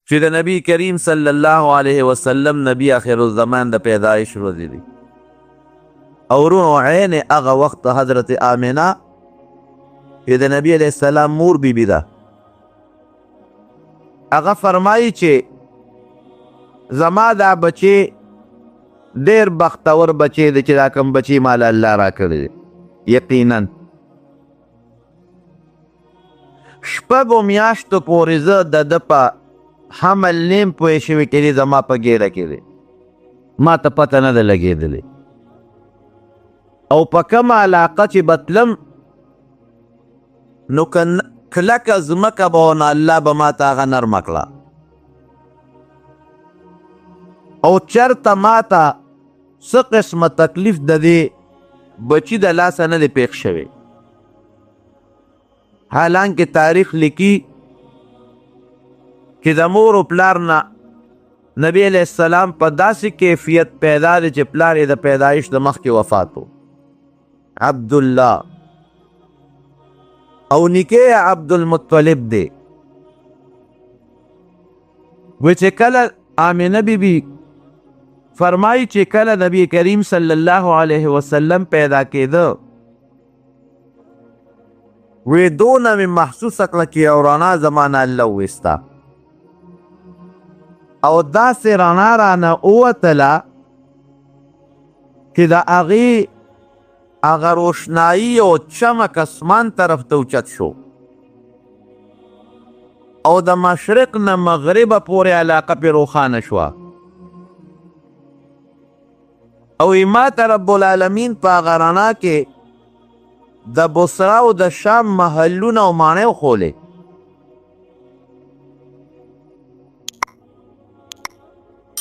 چې د نبی کریم صلی الله علیه وسلم نبی آخر الزمان د پیدایش ورځې دي. او ورونو عین هغه وخت حضرت آمنه چې د نبی علیه السلام مور بیبي ده، هغه فرمایي چې زما دا بچی ډېر بختور بچی دی چې دا کوم بچی مال الله راکړی دی. یقینا شپږو میاشتو پورې زه د ده په حمل نیم پوه شوي چې دی زما په ګیره کې دی، ما ته پته نه ده لګېدلې. او په کومه علاقه چې به تلم نو کلکه ځمکه به ونه الله به ما ته هغه نرمه کړه، او چرته ما ته څه قسمه تکلیف د دې بچي د لاسه نه دی پېښ شوی. حالانکه تاریخ لیکي چې د مور و پلار نه نبی علیہ السلام په داسې کیفیت پیدا دی چې پلار یې د پیدایش د مخکې وفات و، عبدالله، او نیکه عبدالمطلب دی. و چې کله آمنه بیبي فرمایي چې کله نبی کریم صلی الله علیه وسلم پیدا کېده وی دونه مې محسوسه کړه چې یو رڼا زما نه الله وویسته، او داسې رڼا رانه ووتله چې د هغې هغه روشنایي او چمک اسمان طرف ته اوچت شو، او د مشرق نه مغربه پورې علاقه پې روښانه شوه. او ما ته رب العالمین په هغه رڼا کې د بصره او د شام محلونه او ماڼۍ وښولې.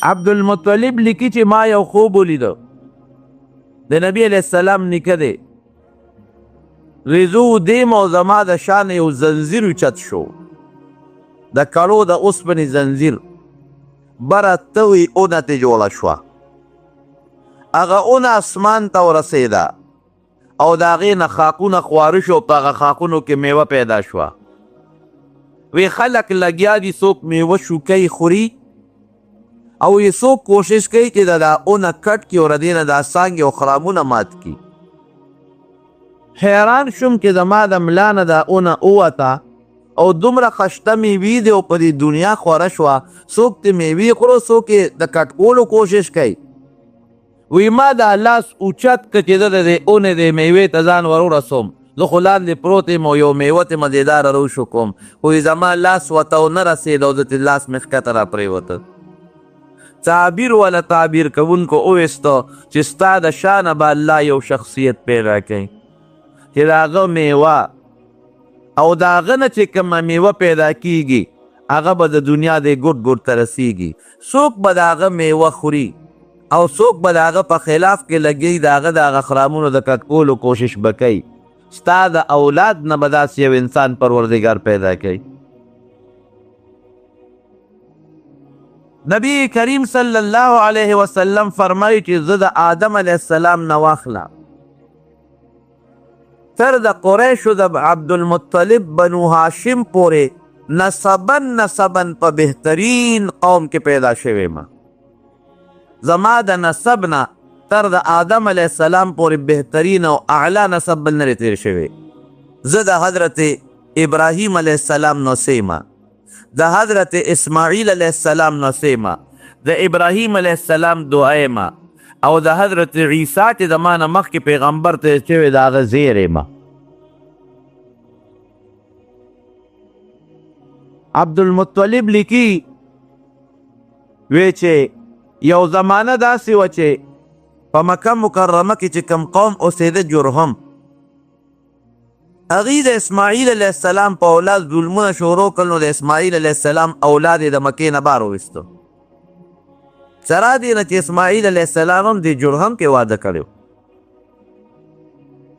عبدالمطلب لیکي چې ما یو خوب ولیده، د نبی علیہ السلام نیکه دی، ریزو دیم او زما د شان یو زنځیر اوچت شو، د کړو د اوسپنې زنځیر، بره توی اونه ترې جوړه شوه، هغه اونه اسمان ته ورسېده، او د هغې نه خاکونه خواره شو، په هغه خاکونو کې میوه پیدا شوه. وی خلک لګیا دي څوک میوه شوکۍ خوري، او یې څوک کوشش کوي چې د دا اونه کټ کړي او د دې نه دا څانګې او خرامونه مات کړي. حیران شوم چې زما د ملا نه دا اونه ووته، او دومره خشته میوې دی او په دې دنیا خوره شوه، څوک د میوې خورو څوک یې د کټ کولو کوشش کوي. وی ما دا لاس اوچت که چې زه د دې اونې د میوې ته ځان ور ورسوم، زه خو لاندې پروت یم او یو میوه ترې مزېداره روشو کوم، خو زما لاس ورته ونه رسېد او د ترې لاس مې ښکته را پرېوته. تعبیر ولا تعبیر کوونکو وویسته چې ستا د شانه به الله یو شخصیت پیدا کوي چې د هغه میوه او د هغه نه چې کومه میوه پیدا کیږي هغه به د دنیا د ګوټ ګوټ ته رسیږي. څوک به د هغه میوه خوري او څوک به د هغه په خلاف کې لګي، د هغه د هغه خرامونو د کټ کولو کوشش به کوي. ستا د اولاد نه به داسې یو انسان پروردګار پیدا کوي. نبی کریم صلی الله علیه وسلم فرمایي چې زه د آدم علیه السلام نه واخله تر د قریشو د عبدالمطلب بنو هاشم پورې نسبن په بهترین قوم کې پیدا شوی ما. زما د نسب نه تر د آدم علیه السلام پورې بهترین او اعلی نسب بل نه تیر شوی. زه د حضرت ابراهیم علیه السلام نو سیمه، د حضرت اسماعیل علیه السلام نو سیمه، د ابراهیم علیه السلام دعایمه، او د حضرت عیسی چې د ما نه مخکې پیغمبر ته شوی د هغه زیر یمه. عبدالمطلب لیکي وی چې یو زمانه داسې وه چې په مکه مکرمه کې چې کوم قوم اوسېده جرهم، هغوی د اسماعیل علیه السلام په اولاد ظلمونه شروع کړل، نو د اسماعیل علیه السلام اولاد یې د مکې نه بار وویستو. سره دې نه چې اسماعیل علیه السلام هم د جرهم کې واده کړی.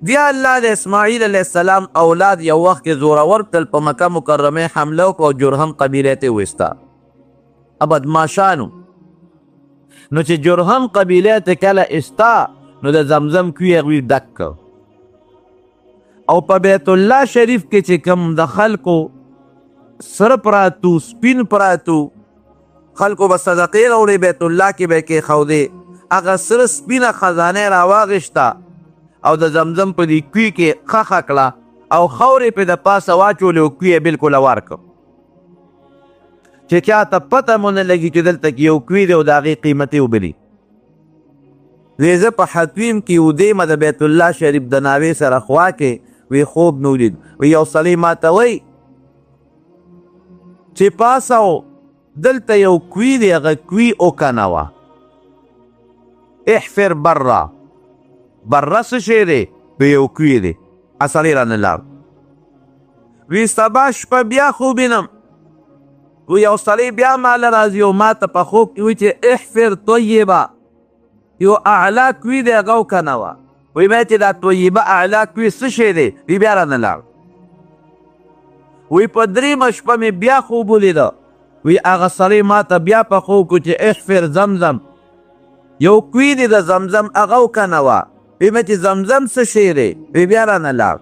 بیا الله د اسماعیل علیه السلام اولاد یو وخت کې زورور تل په مکه مکرمه حمله وکړه او جرهم قبیله ته ویسته. بدماشانو نو چې جرهم قبیله ته کله استا نو د زمزم کوی هغوی ډک کړ، او په بیت الله شریف کې چې کوم د خلکو سره پراتو سپین پراتو خلکو به صدقې راوړې بیت الله کې به یې کېښودې هغه سره سپینه خزانه یې راواغېسته او د زمزم په دې کوي کې خښه کړه او خاورې پې د پاسه واچولې او کوي یې بلکل هوار کړ چې چا ته پته مو نه لګي چې دلته کې یو کوي دی او د هغې قیمتي اوبه دي. وی زه په حتویم کې ودېمه د بیت الله شریف د ناوې سره خوا کې وی خوب مې ولید. وی یو سړی ما ته وی چې پاسه دلته یو کوي دی هغه کوي وکنوه احفر بره بره څه شی دی وی یو کوي دی سړی رانه لاړ. وی سبا شپه بیا خوب وینم و یو سړی بیا ماله راځي او ما ته په خوب کې وی چې احفر طیبه یو اعلی کوي دی هغه وکنوه. وی ما چې دا طیبه اعلی کوي څه شی دی وی بیا رانه لاړ. وی په درېیمه شپه مې بیا خوب ولیده وی هغه سړی ما ته بیا په خوب کو چې احفر زمزم یو کوي دی د زمزم هغه وکنوه. وی ما چې زمزم څه شی دی وی بیا رانه لاړ.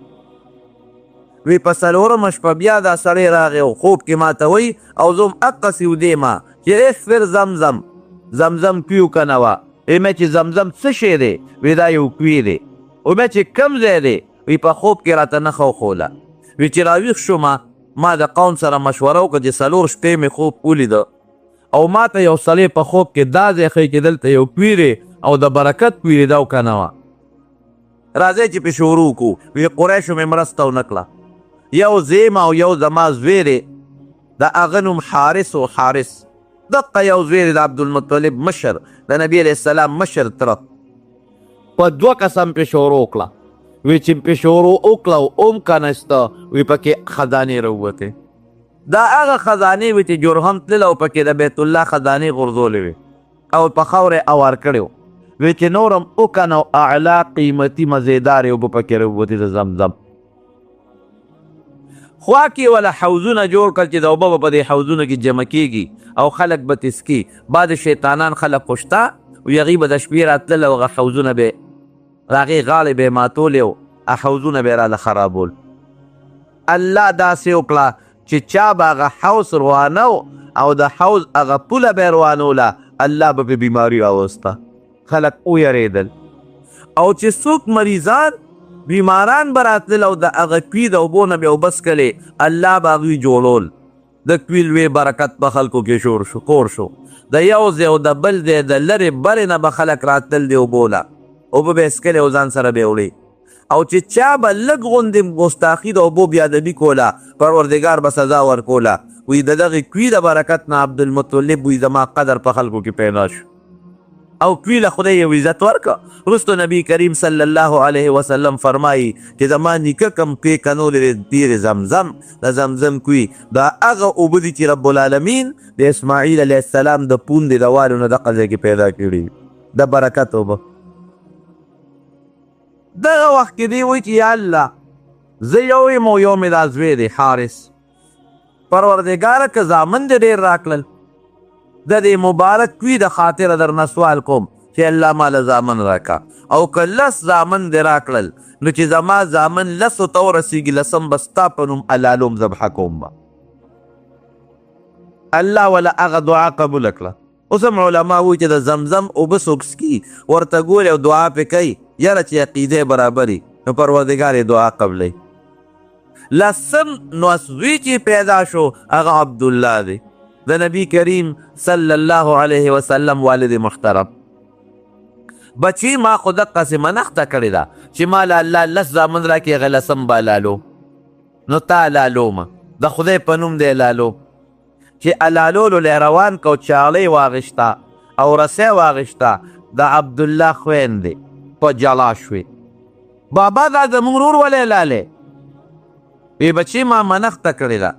وی په څلورمه شپه بیا دا سړی راغی او خوب کې ما ته وی او زه هم هقسې ودېمه چې احفر زمزم زمزم کوي وکنوه. وی ما چې زمزم څه شی دی وی دا یو کوي دی. وی ما چې کوم ځای دی وی په خوب کې راته نښه وښوله. وی چې راویښ شومه ما د قوم سره مشوره وکړه چې 4 شپې مې خوب ولیده او ما ته یو سړی په خوب کې دا ځای ښیي چې دلته یو کوي دی او د برکت کوي دی دا وکنوه. راځئ چې پې شروع کړو. وی قریشو مې مرسته ونه کړه. یو زیمه او یو زما زوی دی د هغه نوم حارس و حارس دقه یو زوی دی د عبدالمطلب مشر د نبي علیه السلام مشر تره په 2 قسم پې شروع کړه. وی چې پې شروع وکړه او ام کنسته وی پکې خزانې راووتې. دا هغه خزانې وې چې جرهم تلل او پکې د بیت الله خزانې غورځولې وې او په خاورې اوار کړی و. وی چې نور هم وکنه او اعلی قیمتي مزیدارې اوبه پکې راووتې د زمزم. خوا کې ولا حوضونه جوړ کړل چې د اوبه به په دې حوضونو کې جمع کېږي او خلک به تسکي. بعد شیطانان خلک خو شته وی هغوی به د شپې راتلل او هغه حوضونه به د هغې غاړې به یې ماتولې او حوضونه به یې راله خرابول. الله داسې وکړه چې چا به هغه حوض روانه او د حوض هغه پوله به یې روانوله الله به پې بیماري راوسته. خلک ویرېدل او چې څوک مریضان بیماران به راتلل او د هغه کوي د اوبو نه به یې اوبه څکلې الله به هغوی جوړول. د کوي لوی برکت په خلکو کې خور شو. د یو ځای او د بل ځای د لرې برې نه به خلک راتلل د اوبو له اوبه به یې څکلې او ځان سره به یې وړې. او چې چا به لږ غوندې ګستاخي د اوبو بیادبي کوله پروردګار به سزا ورکوله. وی د دغې کوي د برکت نه عبدالمطلب وی زما قدر په خلکو کې پیدا شو او کوي له خدای یو عزت ورکه. وروسته نبی کریم صلی الله علیه وسلم فرمایي چې زما نیکه کم کوي کنولې تیر زمزم د زمزم کوي دا هغه اوبه دي چې رب العالمین د اسماعیل علیه السلام د پوندې د والو نه دغه ځای کې پیدا کړي د برکت اوبه. دغه وخت کې دی وایي چې یا الله زه یو یم او یو مې دا زوی دی حارس. پروردګاره که زامن دې ډېر راکړل د دې مبارک کوي د خاطره درنه سوال کوم چې الله ماله زامن راکا او که 10 زامن دې راکړل نو چې زما زامن 10 ته ورسېږي 10 به ستا په نوم الالوم ذبحه کوم به. الله ولا هغه دعا قبوله کړه. اوس هم علما وایي چې د زمزم اوبه څوک څکي ورته ګوري او دعا پې کوي یاره چې عقیدې برابري نو پروردګار یې دعا قبلوي. 10 نو زوی چې پیدا شو هغه عبدالله دی د نبی کریم صلی الله علیه وسلم والد محترم. بچی ما خو دقسې منښته کړې ده چې ما له الله 10 زامن راکړي هغه 10 به لالو نو تا لالومه د خدای په نوم دی لالو چې الالولو لی روان کو چاړۍ واغېسته او رسۍ واغېسته د عبدالله خویندې په جلا شوې. بابا دا زموږ ورور ولې لالې وی بچی ما منښته کړې ده.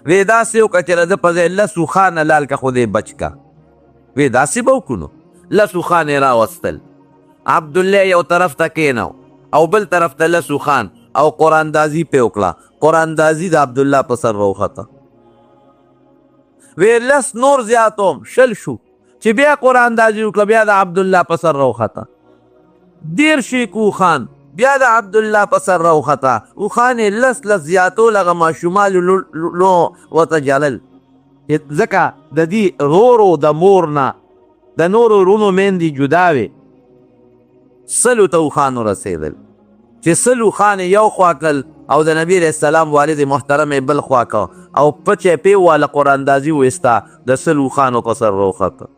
وی داسې وکړه چې د په ځای 10 اوښانه لال که خو دې بچ که. وی داسې به وکړو نو 10 اوښان یې راوستل. عبدالله یو طرف ته کېنو او بل طرف ته 10 اوښان او قراندازي پې وکړه. قراندازي د عبدالله په سر راوخته. وی 10 نور زیاتوم 20 شو چې بیا قراندازي وکړه بیا د عبدالله په سر راوخته. 13 اوښان بیا د عبدالله په سر راوخته. اوښان یې 10 زیاتول هغه ماشومان لو ورته جلل ځکه د دې رورو د مور نه د نورو ورونو میندې جدا وې 100 ته اوښان ورسېدل چې 100 اوښان یې یو خوا کړل او د نبي علیه السلام والد محترم یې بل خوا کړ او پچې پې واله قراندازي ویسته د 100 اوښانو په سر راوخته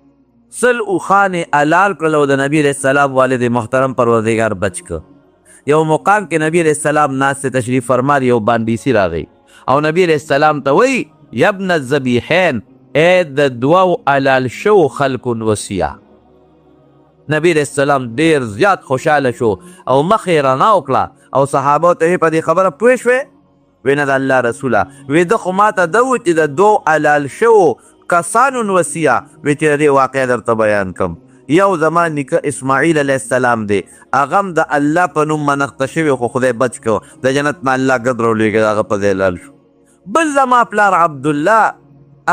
100 اوښان یې حلال کړل او د نبي علیه السلام والد محترم پروردګار بچ کړ یو مقام کې نبی علیه السلام ناست تشریف فرما یو باندیسی راغی او نبی علیه السلام ته وایي یا ابن الذبیحین ای د دوو حلال شو خلکو وصیه نبی علیه السلام ډېر زیات خوشحاله شو او مخ یې رڼا وکړه او صحابو ته یې په دې خبره پوه شوې وی نه د الله رسوله وی ده خو ماته ده و چې د دوو حلال شوو کسانو وصیه وی چې د دې واقعه درته بیان کړم یو زما نیکه اسماعیل علیه السلام دی هغه هم د الله په نوم منښته شوی خو خدای بچ کړو د جنت نه الله ګد راولېږي د هغه په ځای لال شو بل زما پلار عبدالله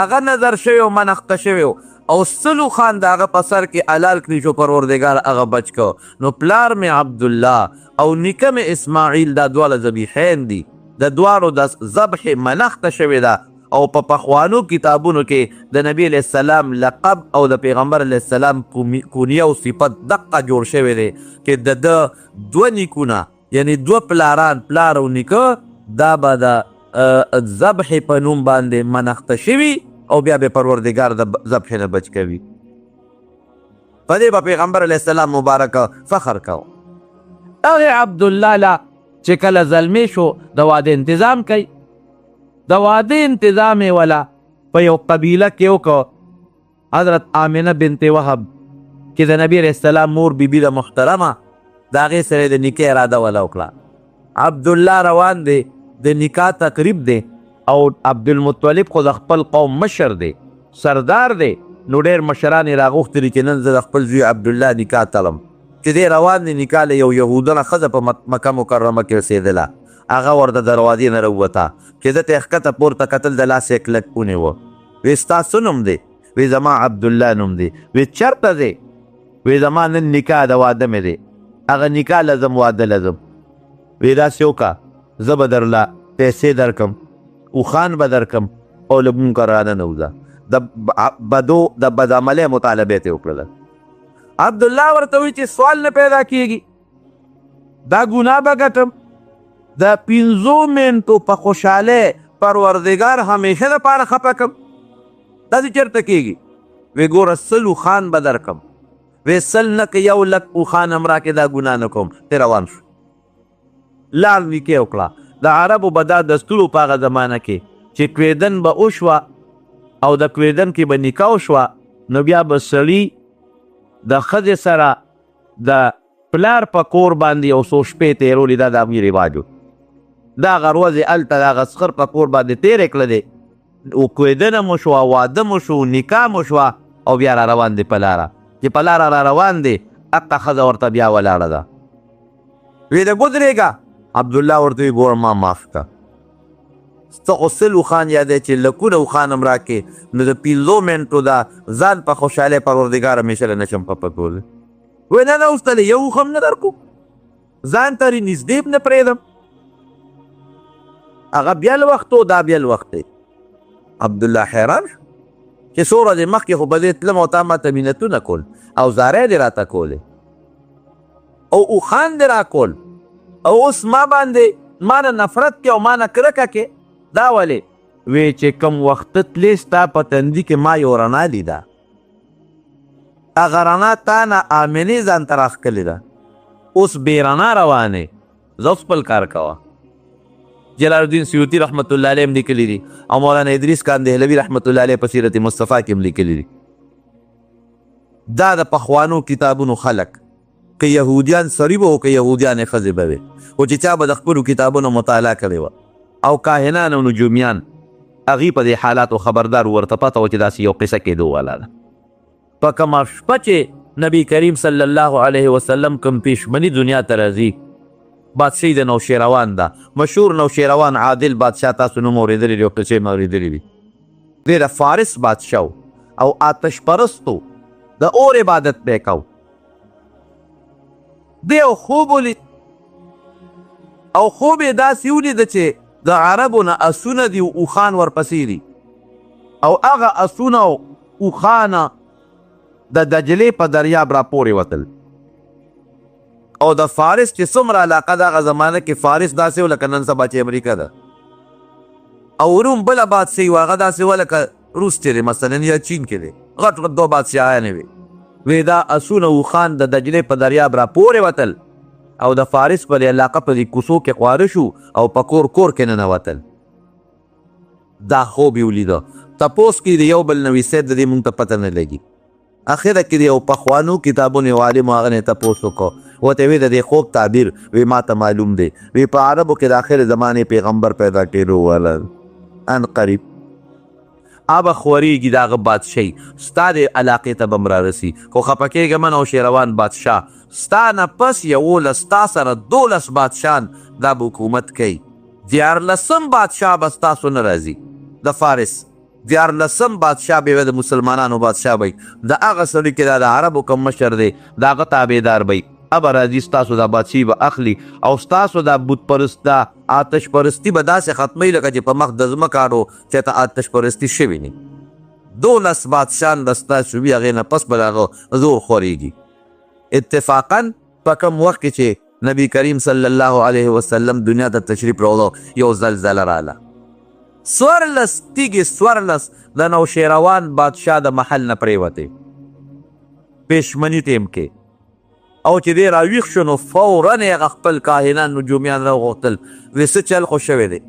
هغه نظر شوی او منښته شوی او 100 اوښان د هغه په سر کې حلال کړي شو پروردګار هغه بچ کړو نو پلار مې عبدالله او نیکه مې اسماعیل دا دواړه ذبیحین دي د دواړو د ذبح منښته شوې ده او په پخوانو کتابونو کې د نبی علیه السلام لقب او د پیغمبر علیه السلام کونیه او صفت دقه جوړ شوی دی چې د ده 2 نیکونه یعنی 2 پلاران پلار او نیکه دا به د ذبح په نوم باندې منښته شوي او بیا به پروردګار د ذبح نه بچ کوي په دې به پیغمبر علیه السلام مبارک فخر کو هغې عبدالله لا چې کله زلمی شو د واده انتظام کوي د واده انتظام یې ولا په یو قبیله کې وکړو حضرت آمنه بنت وهب چې د نبي علیه السلام مور بیبي ده محترمه د هغې سره د نکاح اراده ولا وکړه عبدالله روان دی د نکاح تقریب دی او عبدالمطلب خو د خپل قوم مشر دی سردار دی نو ډېر مشران یې راغوښتلي چې نن زه د خپل زوی عبدالله نکاح تلم چې دی روان دی نکاح له یو یهودنه ښځه په مکه مکرمه کې اوسېدله هغه ورته دروازې نه راووته چې ده ته یې ښکته پورته کتل د لاس یې کلک ونیوه وی ستا څه نوم دی وی زما عبدالله نوم دی وی چېرته دی وی زما نن نکاح د واده مې دی هغه نکاح لزم واده لزم وی داسې وکړه زه به درله پیسې درکم اوښان به درکم او له مونږ رانه نوځه د بدعملۍ مطالبې ته یې وکړله عبدالله ورته وایي چې سوال نه پیدا کېږي دا ګناه به ګټم د 15 منټو په خوشحالۍ پروردګار همیشه دپاره خفه کړم داسې چېرته کېږي وی ګوره 100 اوښان به درکم وی 100 نه که 1 لک اوښان هم راکې دا ګناه نه کوم ته روان شو لاړ نکاح وکړه د عربو به دا دستورو په هغه زمانه کې چې کویدن به وشوه او د کویدن کې به نکاح وشوه نو بیا به سړي د ښځې سره د پلار په کور باندې یو څو شپې تېرولې دا د هغوی رواج و دا هغه ورځې هلته د هغه سخر په کور باندې تېرې کړه دی کویدنه مو شوه واده مو شو نکاح مو شوه او بیا را روان دی په لاره چې په لاره را روان دی هغه ښځه ورته بیا ولاړه ده وی د ودرېږه عبدالله ورته وی ګوره ما معاف کړه ستا خو 100 اوښان یادی چې لکونه اوښان هم راکې نو د 15 منټو دا ځان په خوشحالۍ پروردګار همیشه له نشم خفه کولی وی نه نه اوس ته یو اوښ هم نه درکو ځان ته رې نږدې هم نه پرېږدم هغه بیا له وخت دا بیا له وخت عبدالله حیران شو چې څو ورځې مخکې خو به دې تلم او تا ماته مینتونه کول او زاری دې راته کولې او اوښان دې راکول او اوس ما باندې ما نه نفرت کې او ما نه کرکه کې دا ولې وی چې کوم وخت تلې ستا په تندي کې ما یو رڼا لیده هغه رڼا تا نه آمنې ځان ته راښکلې ده اوس بې رڼا روانې زه خپل کار کوه جلال الدین سیوطي رحمت الله علیه هم لیکلي دي او مولانا ادریس خان دهلوي رحمت الله علیه په سیرت مصطفی کې هم لیکلي دي دا د پخوانو کتابونو خلق که یهودیان سړي به و که یهودیانې ښځې به وې خو چې چا به د خپلو کتابونو مطالعه کړې وه او کاهنان او نجومیان هغوی په دې حالاتو خبردار ورته پته و چې داسې یو قصه کېدو والا ده په کومه شپه چې نبی کریم صلی الله علیه وسلم کوم پیشمني دنیا ته راځي بادشاهي د نوشیروان ده مشهور نوشیروان عادل بادشاه تاسو نوم اورېدلی دی او قصې مې اورېدلی دي دی د فارس بادشاه او آتش پرستو د اور عبادت به یې کو دی او خوب ولید او خوب یې داسې ولیده چې د عربو نه اسونه دي اوښان ورپسې دي او هغه اسونه او اوښانه د دجلې په دریاب را پورې وتل. او د فارس چې څومره علاقه د هغه زمانه کې فارس داسې و لکه نن سبا چې امریکا ده، او روم بله بادشاهي و هغه داسې و لکه روس چې دی مثلا یا چین کې دی، غټ غټ دوه بادشاهانې وې. وی دا اسونه اوښان د دجلې په دریاب را پورې وتل او د فارس په علاقه په دې کوڅو کې خواره شو او په کور کور کې ننوتل. دا خوب یې ولیده. تپوس کې د یو بل نه ویسید د دې مونږ ته پته نه لګي. اخره کې د یو پخوانو کتابونو یو عالم هغه نه تپوس وکړو، ورته وی د دې خوب تعبیر وی ما ته معلوم دی، وی په عربو کې د آخر زمانې پیغمبر پیدا کېدو والا ان قریب ابه خورېږي د هغه بادشاهي ستا د علاقې ته به م رارسي. خو خفه کېږه مه نوشیروان بادشاه ستا نه پس 11 ستا سره 12 بادشاهان دا به حکومت کوي. 14 بادشاه به ستاسو نه راځي د فارس، 14 بادشاه به د مسلمانانو بادشاه وي. د هغه سړي کې دا د عربو کوم مشر دی د هغه تابعدار وي. ابه راځي ستاسو دا بادشاهي به اخلي او ستاسو دا بت پرست دا آتش پرستی به داسې ختموي لکه چې په مخ د ځمکاړو چې ته آتش پرستی شوي نه. 12 بادشاهان به ستاسو وي، هغې نه پس به د هغه زور خورېږي. اتفاقا په کوم وخت کې چې نبی کریم صلی الله علیه وسلم دنیا ته تشریف راوړو یو زلزله راله. 14 تیږې 14 د نوشیروان بادشاه د محل نه پرېوتې پېشمني ټیم کې. او چې دی راویښ شو نو فورا یې هغه خپل کاهنان نجومیان راوغوښتل، وی څه چل خو شوی دی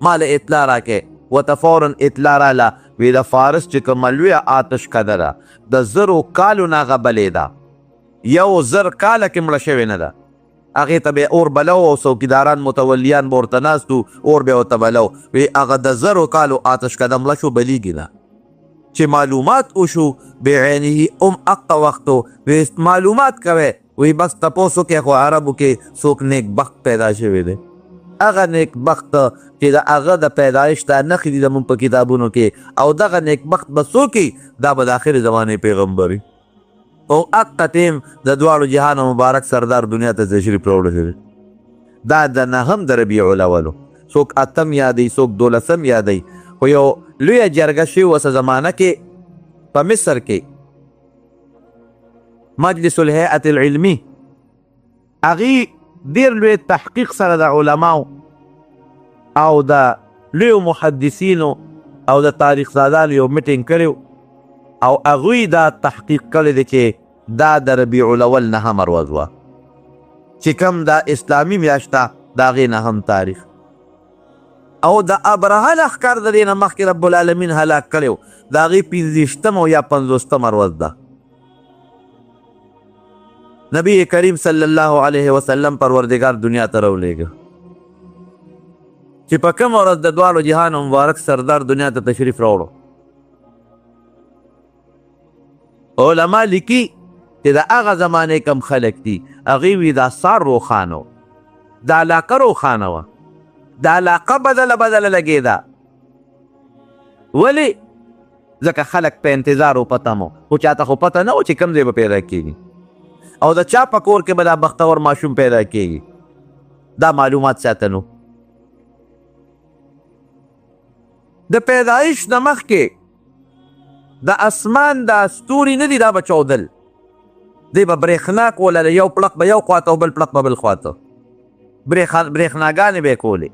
ما له اطلاع راکړې. ورته فورا اطلاع راله وی د فارس چې کومه لویه آتش کده ده د 1000 کالو نه هغه بلېده، 1000 کاله کې مړه شوې نه ده. هغې ته به اور بلو او څوکیداران متولیان به ورته ناست وو، اور به یې ورته بلو. وی هغه د 1000 کالو آتش کده مړه شو بلیږي نه. چې معلومات وشو بعینه اقا وختو وی معلومات کوي، وی بس تپوس وکړئ خو عربو کې څوک نیک بخت پیدا شوی دی. هغه نیک بخت چې د هغه د پیدایش دا نښې دي زموږ په کتابونو کې، او دغه نیک بخت به څوک دا به د آخرې زمانې پیغمبر وي. او اقا ټیم د دواړو جهانو مبارک سردار دنیا ته تشریف راوړی شوی. دا د 9 د ربیع الاول، څوک 8 یادوي څوک 12 یادوي. خو یو لویه جرګه شوې وسه زمانه کې په مصر کې مجلس الهیئة العلمی، هغې ډېر لوی تحقیق سره د علماو او د لویو محدثینو او د تاریخ زادانو یو میټینګ کړی او هغوی دا تحقیق کړی دی چې دا د ربیع الاول 9 ورځ وه چې کوم دا اسلامي میاشت ده د هغې 9 تاریخ. او د ابرهه لښکر د دې نه مخکې رب العالمین هلاک کړی و، د هغې 25 یا 50 ورځ ده. نبی کریم صلی الله علیه وسلم پروردگار دنیا ته راولېږه چې په کومه ورځ د دواړو جهانو مبارک سردار دنیا ته تشریف راوړو. علما لیکي چې د هغه زمانې کم خلک دي هغې وي دا سار روښانه و، دا علاقه روښانه وه، دا علاقه بدله لګېده. ولې؟ ځکه خلک په انتظار و پته مو، خو چاته خو پته نه و چې کوم ځای به پیدا کېږي او د چا په کور کې به دا بختور ماشوم پیدا کېږي. دا معلومات ساتنو. د پیدایش نه مخکې د اسمان دا ستوري نه دي دا به چودل، دی به برېښنا کوله، یو پړق به یو خواته او بل پړق به بل خواته برېښناګانې به یې کولې.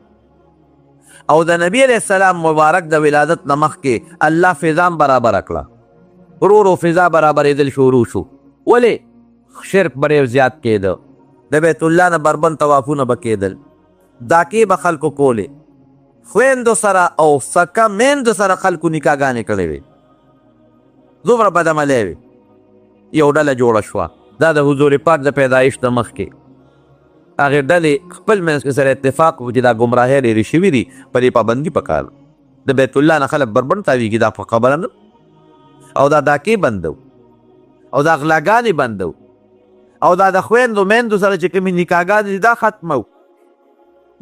او د نبی علیه السلام مبارک د ولادت نه مخکې الله فضا برابره کړه، ورو ورو فضا برابرېدل شروع شو. ولې؟ شرک به ډېر زیات کېده، د بیت الله نه بربند طوافونه به کېدل، داکې به خلکو کولې، خویندو سره او سکه میندو سره خلکو نکاحګانې کړې وې، دومره بدعملۍ وې. یو ډله جوړه شوه، دا د حضور پاک د پیدایش نه مخکې. هغې ډلې خپل منځ کې سره اتفاق و چې دا ګمراهۍ ډېرې شوي دي، په دې پابندي پکار د بیت الله نه خلک بربند تاویږي، دا په خبره نه. او دا داکې بندو او دا غلاګانې بندو او دا د خویندو میندو سره چې کومې نکاحګانې دي دا ختمو.